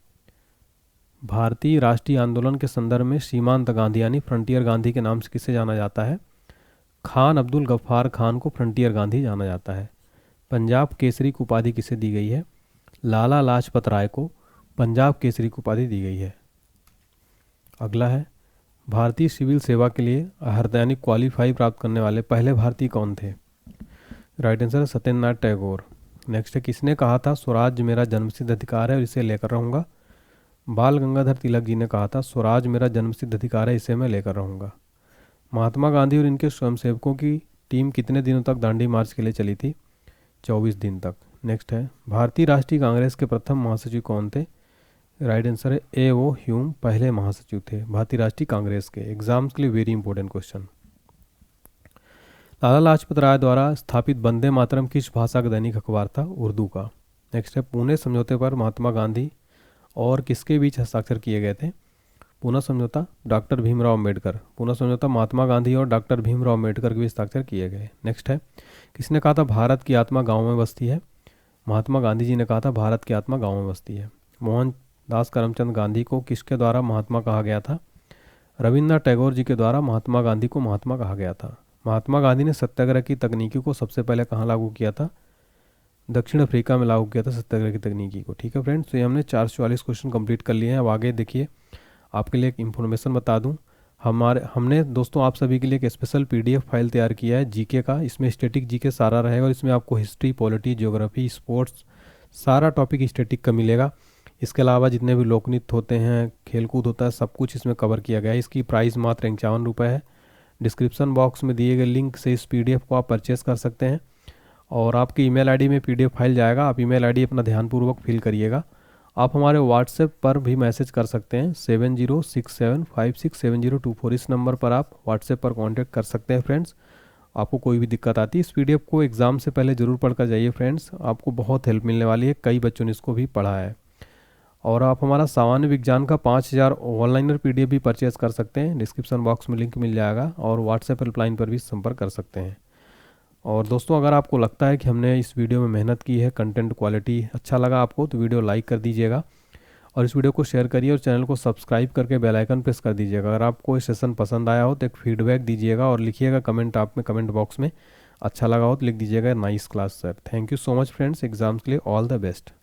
भारतीय राष्ट्रीय आंदोलन के संदर्भ में सीमांत गांधी यानी फ्रंटियर गांधी के नाम से किसे जाना जाता है? खान अब्दुल गफ्फार खान को फ्रंटियर गांधी जाना जाता है। पंजाब केसरी की उपाधि किसे दी गई है? लाला लाजपत राय को पंजाब केसरी की उपाधि दी गई है। अगला है भारतीय सिविल सेवा के लिए अर्हता यानी क्वालिफाई प्राप्त करने वाले पहले भारतीय कौन थे? राइट आंसर है सत्येंद्रनाथ टैगोर। नेक्स्ट है किसने कहा था स्वराज मेरा जन्मसिद्ध अधिकार है और इसे लेकर रहूँगा? बाल गंगाधर तिलक जी ने कहा था स्वराज मेरा जन्मसिद्ध अधिकार है, इसे मैं लेकर रहूँगा। महात्मा गांधी और इनके स्वयंसेवकों की टीम कितने दिनों तक दांडी मार्च के लिए चली थी? 24 दिन तक। नेक्स्ट है भारतीय राष्ट्रीय कांग्रेस के प्रथम महासचिव कौन थे? राइट आंसर है A.O. ह्यूम पहले महासचिव थे भारतीय राष्ट्रीय कांग्रेस के। एग्जाम्स के लिए very important question. Lala Lajpat Rai द्वारा स्थापित वंदे मातरम किस भाषा का दैनिक अखबार था? उर्दू का। नेक्स्ट है, पुणे समझौते पर महात्मा गांधी और किसके बीच हस्ताक्षर किए गए थे? पूना समझौता, डॉक्टर भीमराव अम्बेडकर। पूना समझौता महात्मा गांधी और डॉक्टर भीमराव अम्बेडकर के बीच हस्ताक्षर किए गए। नेक्स्ट है, किसने कहा था भारत की आत्मा गाँव में बसती है? महात्मा गांधी जी ने कहा था भारत की आत्मा गाँव में बसती है। मोहनदास करमचंद गांधी को किसके द्वारा महात्मा कहा गया था? रविन्द्रनाथ टैगोर जी के द्वारा महात्मा गांधी को महात्मा कहा गया था। महात्मा गांधी ने सत्याग्रह की तकनीकी को सबसे पहले कहाँ लागू किया था? दक्षिण अफ्रीका में लागू किया था सत्याग्रह की तकनीकी को। ठीक है फ्रेंड्स, तो ये हमने 444 क्वेश्चन कंप्लीट कर लिए हैं। अब आगे देखिए, आपके लिए एक इन्फॉर्मेशन बता दूं, हमने दोस्तों आप सभी के लिए एक स्पेशल पीडीएफ फाइल तैयार किया है जीके का। इसमें स्टैटिक जीके सारा रहेगा और इसमें आपको हिस्ट्री, पॉलिटी, ज्योग्राफी, स्पोर्ट्स सारा टॉपिक स्टैटिक का मिलेगा। इसके अलावा जितने भी लोकनृत्य होते हैं, खेलकूद होता है, सब कुछ इसमें कवर किया गया है। इसकी प्राइस मात्र 51 रुपये है। डिस्क्रिप्शन बॉक्स में दिए गए लिंक से इस पीडीएफ को आप परचेस कर सकते हैं और आपकी ईमेल आईडी में पीडीएफ फाइल जाएगा। आप ईमेल आईडी अपना ध्यानपूर्वक फिल करिएगा। आप हमारे व्हाट्सएप पर भी मैसेज कर सकते हैं 7067567024। इस नंबर पर आप व्हाट्सएप पर कांटेक्ट कर सकते हैं फ्रेंड्स। आपको कोई भी दिक्कत आती है, इस पीडीएफ को एग्ज़ाम से पहले ज़रूर पढ़कर जाइए फ्रेंड्स, आपको बहुत हेल्प मिलने वाली है। कई बच्चों ने इसको भी पढ़ा है। और आप हमारा सामान्य विज्ञान का 5000 ऑनलाइनर पीडीएफ भी परचेज कर सकते हैं। डिस्क्रिप्शन बॉक्स में लिंक मिल जाएगा और व्हाट्सएप हेल्पलाइन पर भी संपर्क कर सकते हैं। और दोस्तों, अगर आपको लगता है कि हमने इस वीडियो में मेहनत की है, कंटेंट क्वालिटी अच्छा लगा आपको, तो वीडियो लाइक कर दीजिएगा और इस वीडियो को शेयर करिए और चैनल को सब्सक्राइब करके बेल आइकन प्रेस कर दीजिएगा। अगर आपको ये सेशन पसंद आया हो तो एक फीडबैक दीजिएगा और लिखिएगा कमेंट, आप में कमेंट बॉक्स में अच्छा लगा हो तो लिख दीजिएगा nice class sir. Thank you so much friends. Exams के लिए ऑल द बेस्ट।